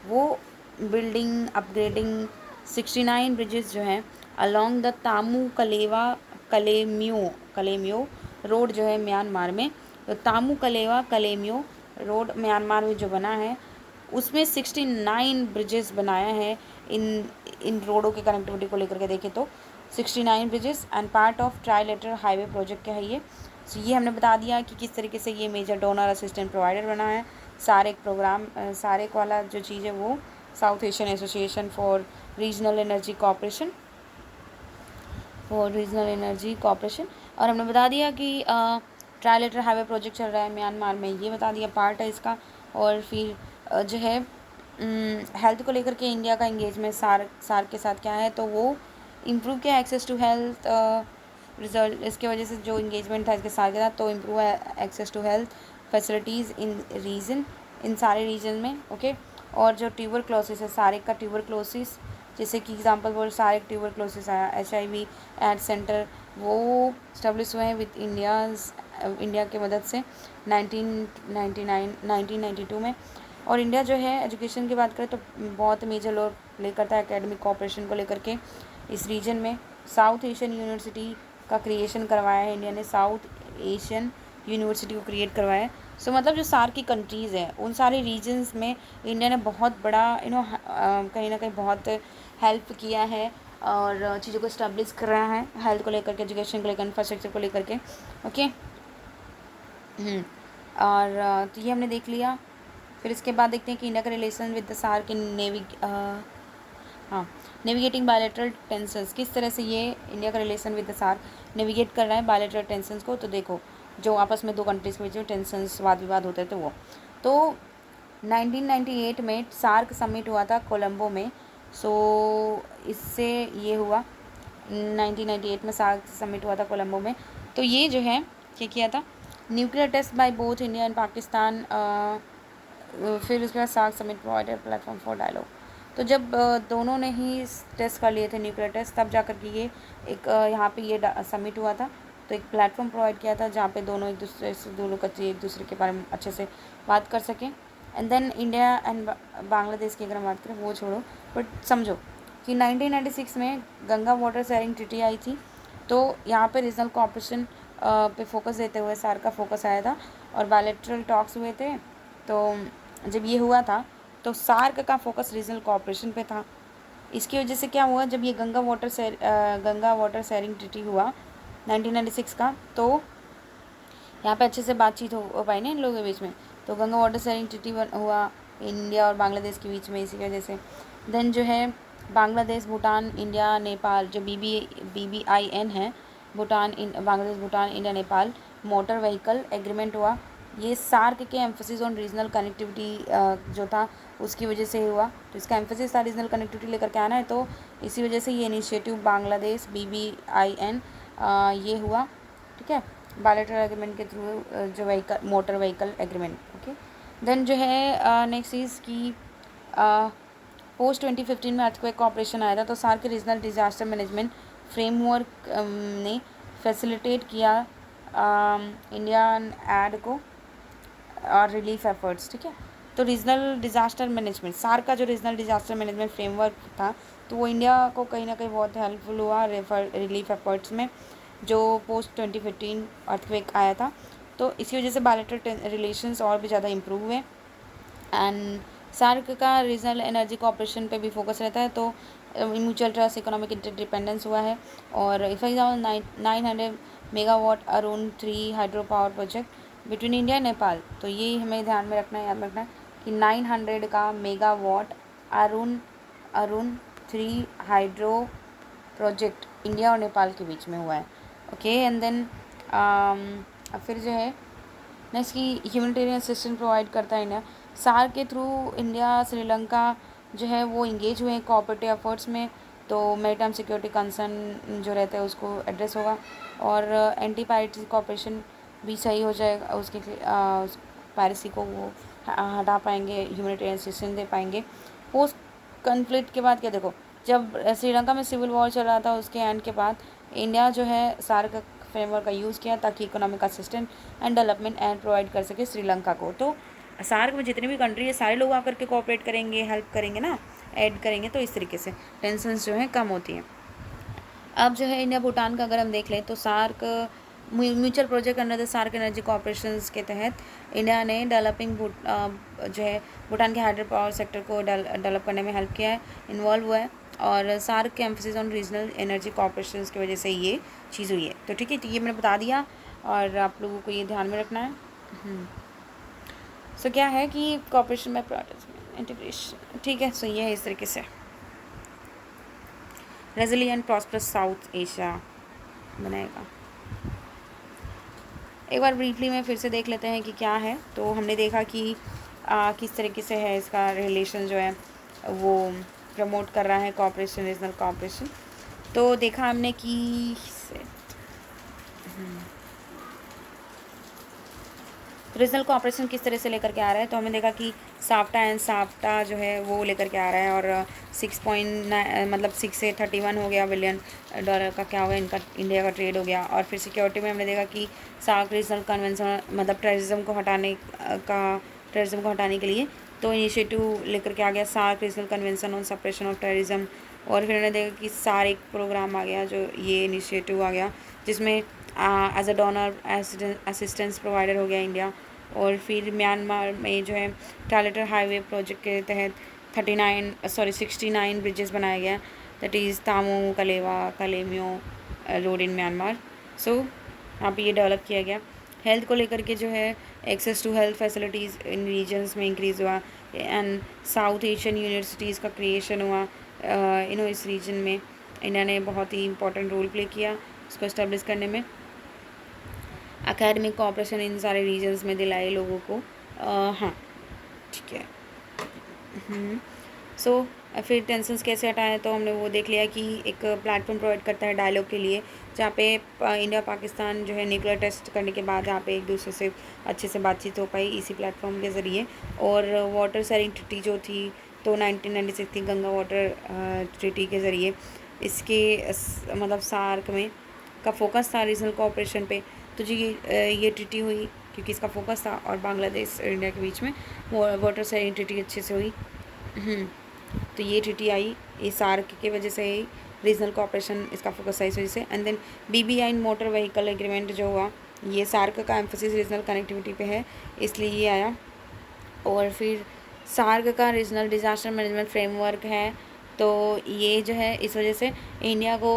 वो बिल्डिंग अपग्रेडिंग 69 ब्रिजेस जो हैं अलोंग द तामू कलेवा कलेम्यो रोड जो है म्यांमार में, तो तामू कलेवा कलेम्यो रोड म्यांमार में जो बना है उसमें 69 ब्रिजेस बनाया है। इन रोडों की कनेक्टिविटी को लेकर के देखें तो 69 bridges and part of trilateral highway project का है ये। सो ये हमने बता दिया कि किस तरीके से ये मेजर डोनर असिस्टेंट प्रोवाइडर बना है। सारेक प्रोग्राम, सारेक वाला जो चीज़ है वो south Asian association for regional energy cooperation, और हमने बता दिया कि ट्राईलेटरल हाईवे प्रोजेक्ट चल रहा है म्यांमार में, ये बता दिया पार्ट है इसका। और फिर जो है हेल्थ को लेकर के इंडिया का इंगेजमेंट सार्क के साथ क्या है, तो वो इम्प्रूव किया एक्सेस टू हेल्थ रिजल्ट, इसके वजह से जो इंगेजमेंट था इसके साथ के साथ, तो improve access to health facilities in सारे रीजन में। ओके, और जो ट्यूबरक्लोसिस है, सारिक का ट्यूबरक्लोसिस, जैसे कि एग्जांपल फॉर सारिक ट्यूबरक्लोसिस आया, HIV एड सेंटर वो स्टैब्लिश हुए हैं विद इंडिया की मदद से 1992 में। और इंडिया जो है एजुकेशन की बात करें तो बहुत मेजर रोल प्ले करता है एकेडमिक कोऑपरेशन को लेकर के इस रीजन में। साउथ एशियन यूनिवर्सिटी का क्रिएशन करवाया है इंडिया ने, साउथ एशियन यूनिवर्सिटी को क्रिएट करवाया है। सो मतलब जो सार्क की कंट्रीज़ हैं उन सारे रीजन्स में इंडिया ने बहुत बड़ा कहीं ना कहीं बहुत हेल्प किया है और चीज़ों को इस्टेब्लिश कर रहा है, हेल्थ को लेकर के, एजुकेशन को लेकर, इंफ्रास्ट्रक्चर को लेकर के। ओके, और तो ये हमने देख लिया। फिर इसके बाद देखते हैं कि इंडिया का relation with the SAARC in navigating bilateral tensions, किस तरह से ये इंडिया का relation with the SAARC navigate कर रहा है बायलैटरल टेंशंस को। तो देखो, जो आपस में दो कंट्रीज़ के बीच में टेंशंस, वाद विवाद होते थे वो, तो 1998 में सार्क समिट हुआ था कोलंबो में। सो इससे ये हुआ 1998 में सार्क समिट हुआ था कोलंबो में। तो ये जो है क्या किया था, nuclear test by both India and Pakistan. फिर उसके बाद SAARC summit provided platform for dialogue. तो जब दोनों ने ही टेस्ट कर लिए थे न्यूक्लियर टेस्ट, तब जा कर के ये एक यहाँ पे ये समिट हुआ था, तो एक प्लेटफॉर्म प्रोवाइड किया था जहाँ पे दोनों एक दूसरे के बारे में अच्छे से बात कर सकें। And then India and Bangladesh की अगर हम बात करें वो छोड़ो, बट समझो कि 1996 में गंगा वाटर शेयरिंग ट्रीटी आई थी, तो यहाँ पे रीजनल कोऑपरेशन पे फोकस देते हुए सार्क का फोकस आया था और बायलैटरल टॉक्स हुए थे। तो जब ये हुआ था तो सार्क का फोकस रीजनल कोऑपरेशन पे था। इसकी वजह से क्या हुआ, जब ये गंगा वाटर शेयरिंग ट्रीटी हुआ 1996 का, तो यहाँ पे अच्छे से बातचीत हो पाई ना इन लोगों के बीच में। तो गंगा वाटर शेयरिंग ट्रीटी हुआ इंडिया और बांग्लादेश के बीच में, इसी वजह से। देन जो है बांग्लादेश, भूटान, इंडिया, नेपाल, जो BBIN है, Bangladesh, Bhutan, India, Nepal motor vehicle agreement हुआ। ये सार्क के एम्फोसिस ऑन रीजनल कनेक्टिविटी जो था उसकी वजह से हुआ। तो इसका एम्फोसिस था रीजनल कनेक्टिविटी लेकर के आना है, तो इसी वजह से ये इनिशिएटिव बांग्लादेश BBIN ये हुआ। ठीक है, बायलैटरल एग्रीमेंट के थ्रू जो motor vehicle agreement. Okay, then जो है नेक्स्ट चीज़ की पोस्ट 2015 में अर्थक्वेक कॉपरेशन आया था, तो सार्क के रीजनल डिजास्टर मैनेजमेंट फ्रेमवर्क ने फैसिलिटेट किया इंडियन एड को और रिलीफ एफर्ट्स, ठीक है। तो रीजनल डिज़ास्टर मैनेजमेंट, सार्क का जो रीजनल डिज़ास्टर मैनेजमेंट फ्रेमवर्क था, तो वो इंडिया को कहीं ना कहीं बहुत हेल्पफुल हुआ रिलीफ एफर्ट्स में, जो पोस्ट 2015 अर्थक्वेक आया था। तो इसी वजह से बायलैटरल रिलेशंस और भी ज़्यादा इम्प्रूव हुए। एंड सार्क का रीजनल एनर्जी कॉपरेशन पे भी फोकस रहता है, तो म्यूचुअल ट्रस्ट, इकोनॉमिक इंटरडिपेंडेंस हुआ है। और for example 900 megawatt Arun 3 hydro power project between India and Nepal. तो ये हमें ध्यान में रखना है, याद रखना है कि 900 का megawatt Arun 3 hydro project India और नेपाल के बीच में हुआ है। ओके, एंड देन फिर जो है नेक्स्ट की ह्यूमैनिटेरियन असिस्टेंस प्रोवाइड करता है इंडिया। सार्क के थ्रू इंडिया श्रीलंका जो है वो इंगेज हुए हैं कोऑपरेटिव एफर्ट्स में, तो मैरीटाइम सिक्योरिटी कंसर्न जो रहता है उसको एड्रेस होगा, और एंटी पायरेसी कॉपरेशन भी सही हो जाएगा, उसके पायरेसी को वो हटा पाएंगे, ह्यूमैनिटेरियन असिस्टेंस दे पाएंगे। पोस्ट कन्फ्लिक्ट के बाद क्या, देखो जब श्रीलंका में सिविल वॉर चल रहा था, उसके एंड के बाद इंडिया जो है सार्क फ्रेमवर्क का यूज़ किया ताकि economic assistance and development and provide कर सके श्रीलंका को। तो सार्क में जितने भी कंट्री है सारे लोग आकर के कोऑपरेट करेंगे, हेल्प करेंगे ना, ऐड करेंगे, तो इस तरीके से टेंशन्स जो है कम होती हैं। अब जो है इंडिया भूटान का अगर हम देख लें, तो SAARC mutual project under the SAARC energy cooperation के तहत इंडिया ने डेवलपिंग जो है भूटान के हाइड्रो पावर सेक्टर को डेवलप करने में हेल्प किया है, इन्वॉल्व हुआ है। और सार्क के emphasis on regional energy cooperation की वजह से ये चीज़ हुई है। तो ठीक है, तो ये मैंने बता दिया और आप लोगों को ये ध्यान में रखना है। सो क्या है कि कॉपरेशन में इंटीग्रेशन, ठीक है। सो ये है इस तरीके से रेजिलिएंट प्रॉस्परस साउथ एशिया बनाएगा। एक बार ब्रीफली में फिर से देख लेते हैं कि क्या है। तो हमने देखा कि किस तरीके से है इसका रिलेशन जो है वो प्रमोट कर रहा है कॉपरेशन, रीजनल कॉपरेशन। तो देखा हमने कि रीजनल कॉपरेशन किस तरह से लेकर के आ रहा है। तो हमें देखा कि साफ्टा एंड साफ्टा जो है वो लेकर के आ रहा है, और 6.9 मतलब 6 से 31 हो गया बिलियन डॉलर का क्या हो गया इनका, इंडिया का ट्रेड हो गया। और फिर सिक्योरिटी में हमने देखा कि सार्क रीजनल कन्वेंशन मतलब टेररिज्म को हटाने के लिए तो इनिशिएटिव लेकर के आ गया SAARC regional convention on suppression of terrorism. और फिर हमने देखा कि सार्क प्रोग्राम आ गया, जो ये इनिशिएटिव आ गया जिसमें as a donor assistance provider हो गया इंडिया। और फिर म्यांमार में जो है ट्राइलेटर हाईवे प्रोजेक्ट के तहत 69 ब्रिजेस बनाया गया, दैट इज़ तामो कलेवा कलेम्यो रोड इन म्यांमार। सो यहाँ पे ये डेवलप किया गया। हेल्थ को लेकर के जो है access to health facilities in regions में इंक्रीज़ हुआ, एंड साउथ एशियन यूनिवर्सिटीज़ का क्रिएशन हुआ। इस रीजन में इंडिया ने बहुत ही इंपॉर्टेंट रोल प्ले किया इसको इस्टेब्लिश करने में। एकेडमिक कोऑपरेशन इन सारे रीजन्स में दिलाए लोगों को। हाँ ठीक है। सो फिर टेंशन्स कैसे हटाएं, तो हमने वो देख लिया कि एक प्लेटफॉर्म प्रोवाइड करता है डायलॉग के लिए, जहाँ पे इंडिया पाकिस्तान जो है न्यूक्लियर टेस्ट करने के बाद जहाँ पे एक दूसरे से अच्छे से बातचीत हो पाई इसी प्लेटफॉर्म के ज़रिए। और वाटर शेयरिंग ट्रीटी जो थी तो 1996 थी, गंगा वाटर ट्रीटी के ज़रिए इसके मतलब सार्क में का फोकस था रीजनल कोऑपरेशन पे। तो जी ये ट्रीटी हुई क्योंकि इसका फोकस था, और बांग्लादेश और इंडिया के बीच में वाटर शेयरिंग ट्रीटी अच्छे से हुई। तो ये ट्रीटी आई ये सार्क की वजह से ही, रीजनल कोऑपरेशन इसका फोकस है इस वजह से। And then BBI motor vehicle agreement जो हुआ, ये सार्क का एम्फोसिस रीजनल कनेक्टिविटी पे है इसलिए ये आया। और फिर सार्क का रीजनल डिज़ास्टर मैनेजमेंट फ्रेमवर्क है, तो ये जो है इस वजह से इंडिया को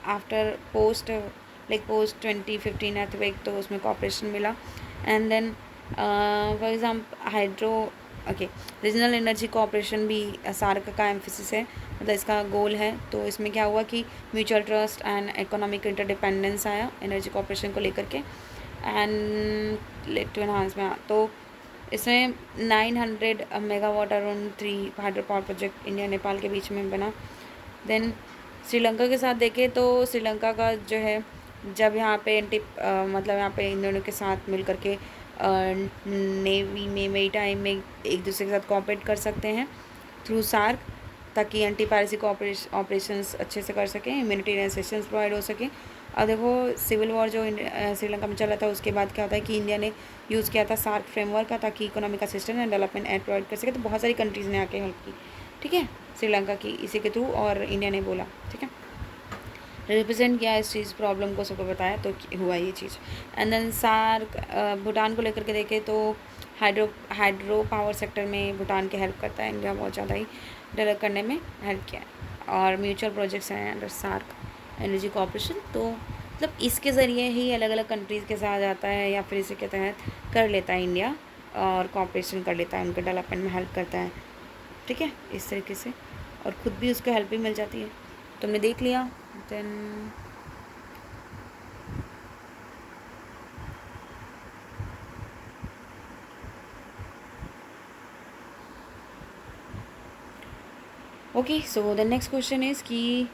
आफ्टर पोस्ट 2015 अर्थक्वेक तो उसमें कॉपरेशन मिला। And then for example hydro regional energy cooperation भी सार्क का एम्फोसिस है, मतलब इसका गोल है। तो इसमें क्या हुआ कि mutual trust and economic interdependence आया एनर्जी कॉपरेशन को लेकर के, एंड लेट टू एनहांस में। तो इसमें 900 megawatt Arun 3 hydro power project India Nepal के बीच में बना। देन श्रीलंका के साथ देखें तो श्रीलंका का जो है जब यहाँ पे मतलब यहाँ पे इन दोनों के साथ मिल कर के नेवी में मेरीटाइम में एक दूसरे के साथ कोऑपरेट कर सकते हैं थ्रू सार्क, ताकि एंटी पायरेसी को ऑपरेशंस अच्छे से कर सकें, ह्यूमैनिटेरियन असिस्टेंस प्रोवाइड हो सके। अब देखो सिविल वॉर जो श्रीलंका में चला था उसके बाद क्या होता है कि इंडिया ने यूज़ किया था सार्क फ्रेमवर्क का, ताकि economic assistance and development aid provide कर सके। तो बहुत सारी कंट्रीज़ ने आके हेल्प की, ठीक है, श्रीलंका की इसी के थ्रू, और इंडिया ने बोला, ठीक है, रिप्रेजेंट किया इस चीज़ प्रॉब्लम को, सबको बताया, तो हुआ ये चीज़। एंड देन सार्क भूटान को लेकर के देखें तो हाइड्रो पावर सेक्टर में भूटान की हेल्प करता है, इंडिया बहुत ज़्यादा ही डेवलप करने में हेल्प किया है। और म्यूचुअल प्रोजेक्ट्स हैं अंडर सार्क एनर्जी कॉपरेशन, तो मतलब इसके ज़रिए ही अलग अलग कंट्रीज़ के साथ आता है, या फिर इसी के तहत कर लेता है इंडिया, और कॉपरेशन कर लेता है, उनके डेवलपमेंट में हेल्प करता है, ठीक है, इस तरीके से, और ख़ुद भी उसको हेल्प भी मिल जाती है। तुमने देख लिया। Then okay, so the next question is कि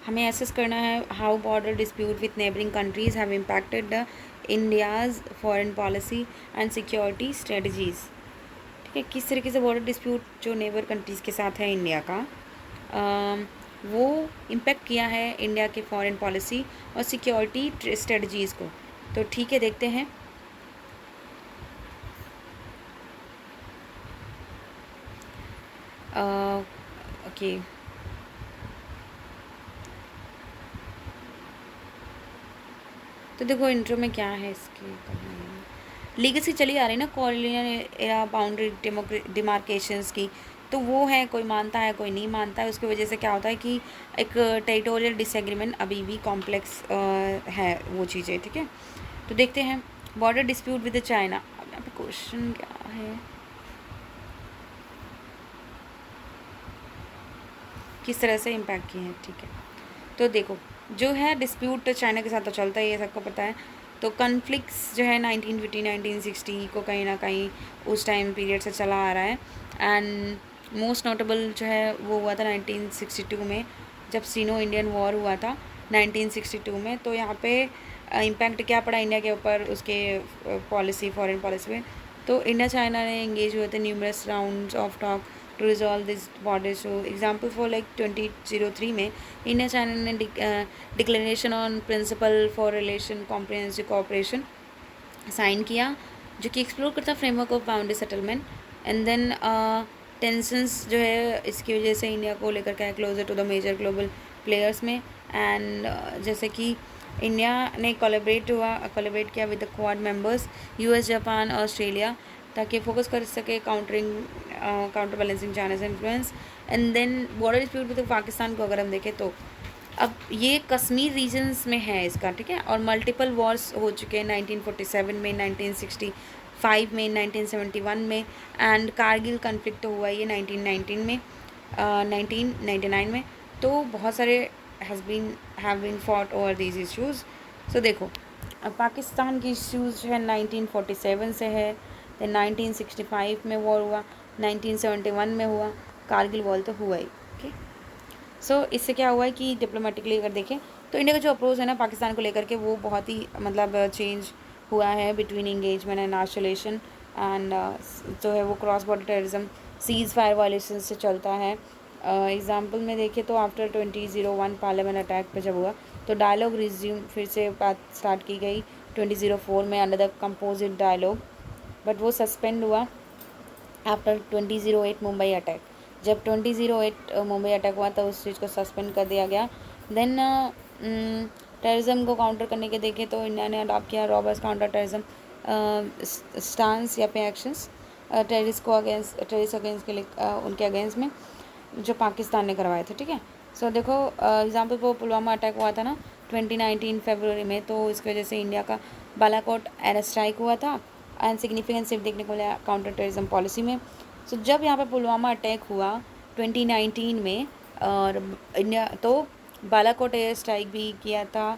हमें एसेस करना है how border dispute with neighbouring countries have impacted the India's foreign policy and security strategies, ठीक है, किस तरीके से बॉर्डर डिस्प्यूट जो नेबर कंट्रीज़ के साथ है इंडिया का, वो इम्पेक्ट किया है इंडिया के फॉरेन पॉलिसी और सिक्योरिटी स्ट्रेटजीज़ को। तो ठीक है, देखते हैं। ओके, तो देखो इंट्रो में क्या है इसकी, लीगेसी चली आ रही ना कॉलोनियल एरा बाउंड्री डिमार्केशंस की, तो वो है, कोई मानता है कोई नहीं मानता है, उसकी वजह से क्या होता है कि एक टेरिटोरियल डिसएग्रीमेंट अभी भी कॉम्प्लेक्स है वो चीज़ें, ठीक है। तो देखते हैं बॉर्डर डिस्प्यूट विद चाइना। अब यहाँ पे क्वेश्चन क्या है, किस तरह से इम्पैक्ट किए हैं, ठीक है। तो देखो जो है डिस्प्यूट चाइना के साथ तो चलता ही है, सबको पता है। तो कन्फ्लिक्ट्स जो है 1950 1960 को कहीं ना कहीं उस टाइम पीरियड से चला आ रहा है। एंड मोस्ट नोटेबल जो है वो हुआ था 1962 में, जब सीनो इंडियन वॉर हुआ था 1962 में। तो यहाँ पे इम्पैक्ट क्या पड़ा इंडिया के ऊपर, उसके पॉलिसी, फॉरेन पॉलिसी में। तो इंडिया चाइना ने एंगेज हुए थे numerous rounds of talk to resolve this border. So example for like 2003 में इंडिया चाइना ने declaration on principle for relation comprehensive cooperation sign किया, जो कि एक्सप्लोर करता framework of boundary settlement. And then tensions जो है इसकी वजह से इंडिया को लेकर के closer to the major global players में। एंड जैसे कि इंडिया ने कोलैबोरेट किया with the Quad members US, Japan, Australia, ताकि फोकस कर सके counter balancing China's influence. And then border dispute with Pakistan को अगर हम देखें तो अब ये कश्मीर रीजन्स में है इसका, ठीक है। और मल्टीपल वॉर्स हो चुके हैं 1947 में, 1965 में, 1971 में, एंड कारगिल कन्फ्लिक्ट हुआ ये 1919 में, 1999 में। तो बहुत सारे have been fought over these issues. So देखो अब पाकिस्तान की इश्यूज़ जो है 1947 से है, तो 1965 में वॉर हुआ, 1971 में हुआ, कारगिल वॉर तो हुआ ही, ओके। सो इससे क्या हुआ है कि डिप्लोमेटिकली अगर देखें तो इंडिया का जो अप्रोच है ना पाकिस्तान को लेकर के, वो बहुत ही मतलब चेंज हुआ है between engagement and isolation. And जो है वो cross border terrorism, seize fire violation से चलता है। एग्जांपल में देखें तो आफ्टर 2001 पार्लियामेंट अटैक पे जब हुआ तो डायलॉग रिज्यूम, फिर से बात स्टार्ट की गई 2004 में under the composite dialogue, but वो सस्पेंड हुआ आफ्टर 2008 मुंबई अटैक। जब 2008 मुंबई अटैक हुआ तो उस चीज़ को सस्पेंड कर दिया गया। देन टेररिज्म को काउंटर करने के देखें तो इंडिया ने अडॉप्ट किया रॉबर्स काउंटर टेररिज्म स्टांस या पे एक्शंस टेररिस्ट अगेंस्ट के लिए उनके अगेंस्ट में जो पाकिस्तान ने करवाए थे, ठीक है। सो देखो एग्जांपल वो पुलवामा अटैक हुआ था ना 2019 फरवरी में, तो इसकी वजह से इंडिया का बालाकोट एयर स्ट्राइक हुआ था एंड सिग्निफिकेंट सिर्फ देखने को मिला काउंटर टेररिज्म पॉलिसी में। सो जब यहाँ पे पुलवामा अटैक हुआ 2019 में और इंडिया तो बालाकोट एयर स्ट्राइक भी किया था,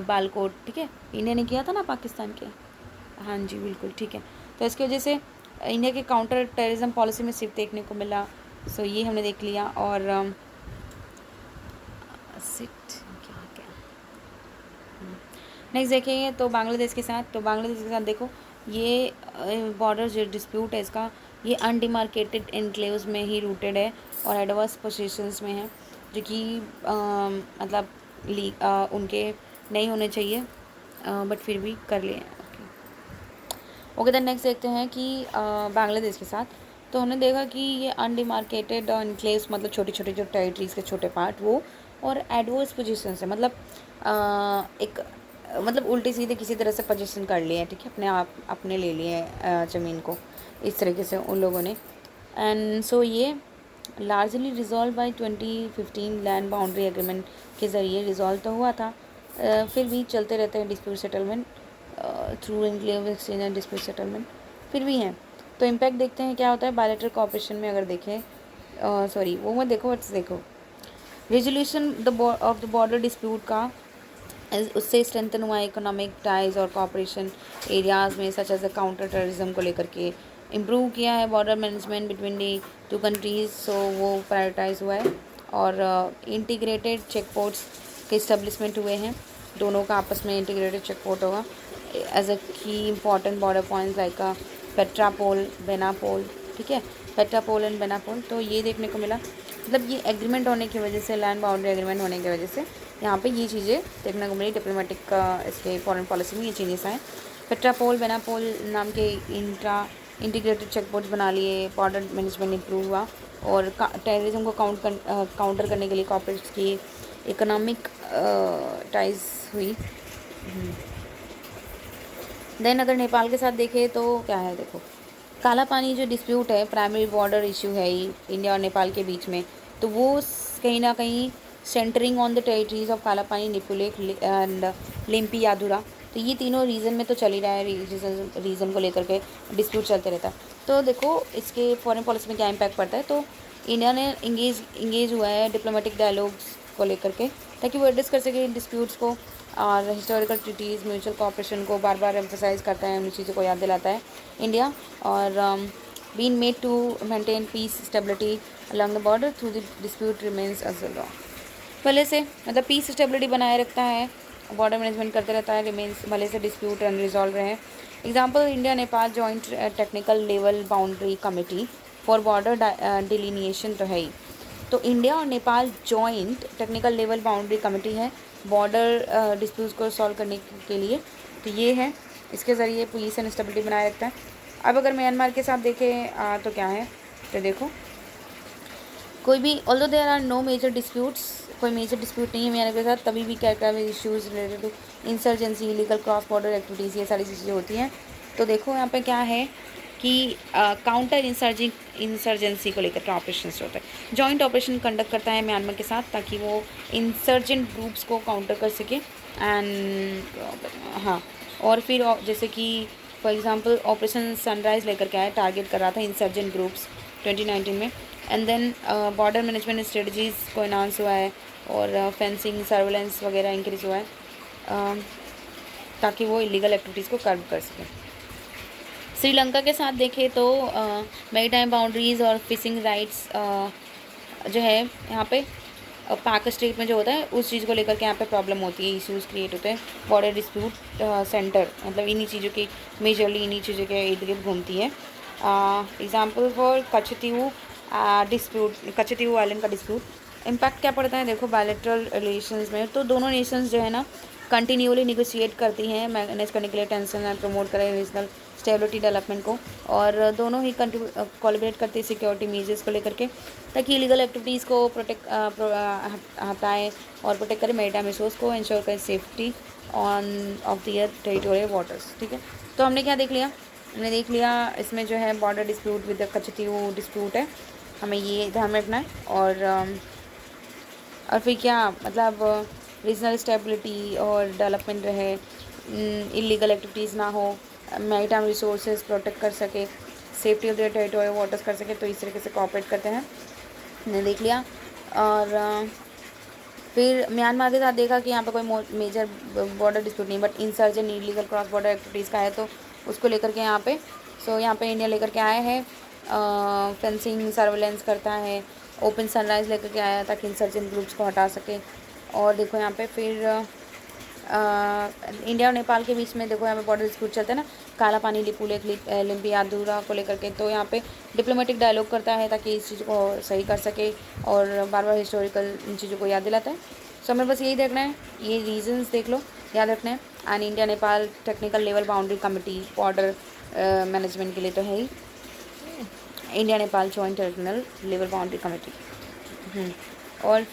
बालकोट, ठीक है, इंडिया ने किया था ना पाकिस्तान के, हाँ जी बिल्कुल, ठीक है। तो इसकी वजह से इंडिया के काउंटर टेररिज्म पॉलिसी में सिर्फ देखने को मिला। सो ये हमने देख लिया। और नेक्स्ट देखेंगे तो बांग्लादेश के साथ, देखो ये बॉर्डर जो डिस्प्यूट है इसका ये अनडिमार्केटेड एनक्लेव्स में ही रूटेड है और एडवर्स पोजीशंस में है, जो कि मतलब उनके नहीं होने चाहिए, बट फिर भी कर लिए। ओके देन नेक्स्ट देखते हैं कि बांग्लादेश के साथ। तो हमने देखा कि ये अनडिमार्केटेड एनक्लेव्स मतलब छोटे छोटे जो टेरिटरीज के छोटे पार्ट वो, और एडवर्स पोजीशन से मतलब एक मतलब उल्टी सीधे किसी तरह से पोजीशन कर लिए हैं, ठीक है, अपने आप अपने ले लिए हैं ज़मीन को इस तरीके से उन लोगों ने। एंड सो ये largely resolve by 2015 land boundary agreement के ज़रिए रिजॉल्व तो हुआ था, फिर भी चलते रहते हैं dispute settlement through enclave exchange and dispute settlement फिर भी हैं। तो इम्पैक्ट देखते हैं क्या होता है बायलैटरल कोऑपरेशन में। अगर देखें सॉरी वो मत देखो, बट देखो resolution of the border dispute का उससे स्ट्रेंथन हुआ इकोनॉमिक टाइज और कोऑपरेशन एरियाज़ में such as a counter terrorism को लेकर के इम्प्रूव किया है border management between the two countries, so वो प्रायोरिटाइज हुआ है। और इंटीग्रेटेड चेक पोर्ट्स के इस्टेब्लिशमेंट हुए हैं, दोनों का आपस में इंटीग्रेटेड चेक पोर्ट होगा as a key important border points like Petrapole Benapole, ठीक है, पेट्रापोल एंड बेनापोल। तो ये देखने को मिला, मतलब ये एग्रीमेंट होने की वजह से, लैंड बाउंड्री एग्रीमेंट होने की वजह से यहाँ पे ये चीज़ें देखने को मिली। डिप्लोमेटिक इसके फॉरेन पॉलिसी में ये चेंजेस आए। पेट्रापोल बेनापोल नाम के इंटीग्रेटेड चेक पोस्ट बना लिए, बॉर्डर मैनेजमेंट इंप्रूव हुआ और टेररिज्म को काउंटर करने के लिए कॉपरेट की, इकोनॉमिक टाइज हुई। देन अगर नेपाल के साथ देखें तो क्या है, देखो काला पानी जो डिस्प्यूट है प्राइमरी बॉर्डर इशू है ही इंडिया और नेपाल के बीच में, तो वो कहीं ना कहीं centring on the territories of Kala Pani, निपुलेक and lumpy यादुरा। तो ये तीनों रीजन में तो चल ही रहा है, रीजन को लेकर के डिस्प्यूट चलते रहता है। तो देखो इसके फॉरेन पॉलिसी में क्या इम्पैक्ट पड़ता है। तो इंडिया ने इंगेज हुआ है डिप्लोमेटिक डायलॉग्स को लेकर के, ताकि वो एड्रेस कर सके इन डिस्प्यूट्स को, और हिस्टोरिकल ट्रीटीज़ म्यूचुअल कोऑपरेशन को बार बार एम्फोसाइज करता है, उन चीज़ों को याद दिलाता है इंडिया। और been made to maintain peace stability along the border through the dispute remains as law. भले से मतलब पीस स्टेबिलिटी बनाए रखता है, बॉर्डर मैनेजमेंट करते रहता है, रिमेन्स भले से डिस्प्यूट अनरिजॉल्व रहे। Example India Nepal joint technical level boundary committee for border delineation तो है ही। तो इंडिया और Nepal joint technical level boundary committee है बॉर्डर डिस्प्यूट्स को सॉल्व करने के लिए। तो ये है, इसके ज़रिए पीस एंड स्टेबिलिटी बनाए रखता है। अब अगर म्यांमार के साथ देखें तो क्या है, तो देखो कोई भी although there are no major disputes, कोई मेजर डिस्प्यूट नहीं है म्यांमार के साथ, तभी भी क्या क्या issues related to insurgency, illegal cross border activities, ये सारी चीज़ें होती हैं। तो देखो यहाँ पे क्या है कि काउंटर इंसर्जेंसी को लेकर के ऑपरेशन होता है, जॉइंट ऑपरेशन कंडक्ट करता है म्यांमार के साथ ताकि वो इंसर्जेंट ग्रुप्स को काउंटर कर सके। एंड हाँ, और फिर जैसे कि फॉर एग्जांपल ऑपरेशन सनराइज़ लेकर के आया, टारगेट कर रहा था इंसर्जेंट ग्रुप्स 2019 में। And then border management strategies को इन्हांस हुआ है और फेंसिंग सर्वेलेंस वगैरह इंक्रीज़ हुआ है ताकि वो इलीगल एक्टिविटीज़ को कर्ब कर सकें। श्रीलंका के साथ देखें तो मैरीटाइम बाउंड्रीज़ और फिशिंग राइट्स जो है यहाँ पे पाक स्टेट में जो होता है उस चीज़ को लेकर के यहाँ पे प्रॉब्लम होती है, इश्यूज़ क्रिएट होते हैं। बॉर्डर डिस्प्यूट सेंटर मतलब इन्हीं चीज़ों की मेजरली इन्हीं चीज़ों के इर्द गिर्द घूमती है। एग्जाम्पल फॉर कच्छतीऊ डिस्प्यूट, कच्छतीऊ आइलैंड का डिस्प्यूट इम्पैक्ट क्या पड़ता है, देखो बायलैटरल रिलेशंस में। तो दोनों नेशंस जो है ना कंटिन्यूअली निगोशिएट करती हैं मैनेज करने के लिए टेंशन एंड प्रमोट करें रीजनल स्टेबिलिटी डेवलपमेंट को, और दोनों ही कोलैबोरेट करते हैं सिक्योरिटी मेजर्स को लेकर के ताकि इलीगल एक्टिविटीज़ को प्रोटेक्ट हटाएँ और प्रोटेक्ट करें मैरीटाइम रिसोर्स को, इंश्योर करें safety on of their territorial waters. ठीक है, तो हमने क्या देख लिया, हमने देख लिया इसमें जो है border dispute with the Katchatheevu dispute है, हमें ये ध्यान में रखना है। और फिर क्या मतलब रीजनल स्टेबिलिटी और डेवलपमेंट रहे, इलीगल एक्टिविटीज़ ना हो, मैरीटाइम रिसोर्सेज प्रोटेक्ट कर सके, safety of the territorial waters कर सके, तो इस तरीके से कोऑपरेट करते हैं, हमने देख लिया। और फिर म्यांमार के साथ देखा कि यहाँ पे कोई मेजर बॉर्डर डिस्प्यूट नहीं, but insurgent illegal cross border activities का है, तो उसको लेकर के यहाँ पे यहाँ पे इंडिया लेकर के आया है, फेंसिंग सर्वेलेंस करता है, ओपन सनराइज़ लेकर के आया ताकि इंसर्जेंट ग्रुप्स को हटा सके। और देखो यहाँ पे फिर इंडिया और नेपाल के बीच में देखो यहाँ पे बॉर्डर डिस्प्यूट चलता है ना, काला पानी लिपुलेख लिम्पियादुरा को लेकर के, तो यहाँ पे डिप्लोमेटिक डायलॉग करता है ताकि इस चीज़ को सही कर सके और बार बार हिस्टोरिकल इन चीज़ों को याद दिलाता है। सो हमें बस यही देखना है, ये रीजंस देख लो, याद रखना है। And India Nepal technical level boundary committee border management के लिए तो है ही, India Nepal joint territorial level boundary committee. और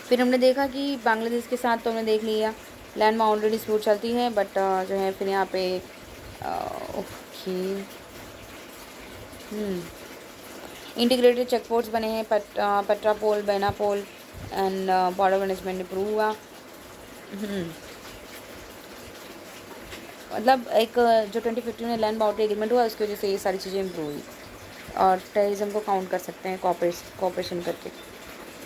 फिर हमने देखा कि बांग्लादेश के साथ तो हमने देख लिया लैंड बाउंड्री डिस्प्यूट चलती है, बट जो है फिर यहाँ पे ओके इंटीग्रेटेड चेक पोस्ट बने हैं, Petrapole, Benapole and border management improve हुआ। मतलब एक जो 2015 में लैंड बाउंड्री एग्रीमेंट हुआ उसकी वजह से ये सारी चीज़ें इंप्रूव हुई और टेररिज्म को काउंट कर सकते हैं कोऑपरेशन करके।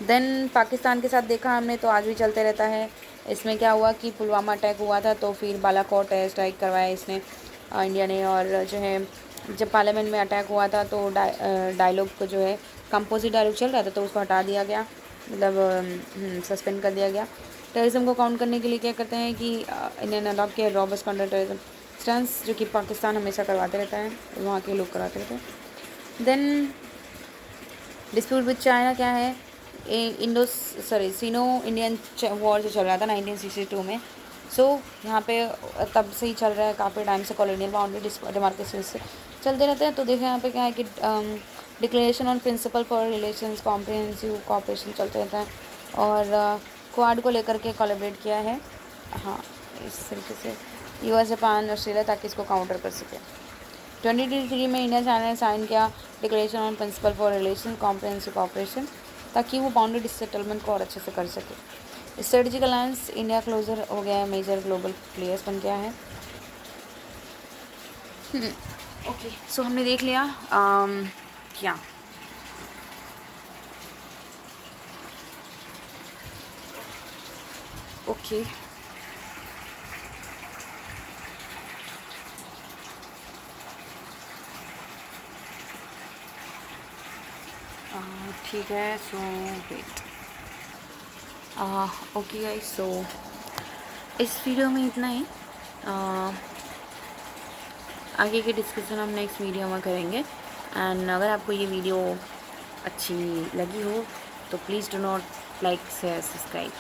देन पाकिस्तान के साथ देखा हमने तो आज भी चलते रहता है। इसमें क्या हुआ कि पुलवामा अटैक हुआ था तो फिर बालाकोट एयर स्ट्राइक करवाया इसने इंडिया ने, और जो है जब पार्लियामेंट में अटैक हुआ था तो डायलॉग को जो है कंपोजिट डायलॉग चल रहा था तो उसको हटा दिया गया, मतलब सस्पेंड कर दिया गया। टेररिज्म को काउंट करने के लिए क्या करते हैं कि इंडिया ने अडॉप्ट किया रॉबस्ट काउंटर टेररिज्म स्टंस, जो कि पाकिस्तान हमेशा करवाते रहता है, वहाँ के लोग कराते रहते हैं। देन डिस्प्यूट विद चाइना क्या है, सीनो इंडियन वॉर जो चल रहा था 1962 में। सो यहाँ पे तब से ही चल रहा है, काफ़ी टाइम से कॉलोनियल बाउंड्री डिमार्केशन से चलते रहते हैं। तो देखो यहाँ पे क्या है कि declaration on principle for relations comprehensive cooperation चलते रहता है, और क्वाड को लेकर के कोलैबोरेट किया है, हाँ इस तरीके से यूएस, जापान, ऑस्ट्रेलिया, ताकि इसको काउंटर कर सके। 2023 में इंडिया चाइना ने साइन किया declaration on principle for relation comprehensive cooperation, ताकि वो बाउंड्री सेटलमेंट को और अच्छे से कर सके। स्ट्रेटेजिक अलायंस इंडिया क्लोजर हो गया है, मेजर ग्लोबल प्लेयर्स बन गया है। ओके सो हमने देख लिया क्या ओके ठीक है। सो वेट ओके गाइस, सो इस वीडियो में इतना ही। आगे की डिस्कशन हम नेक्स्ट वीडियो में करेंगे। एंड अगर आपको ये वीडियो अच्छी लगी हो तो please do not like share subscribe.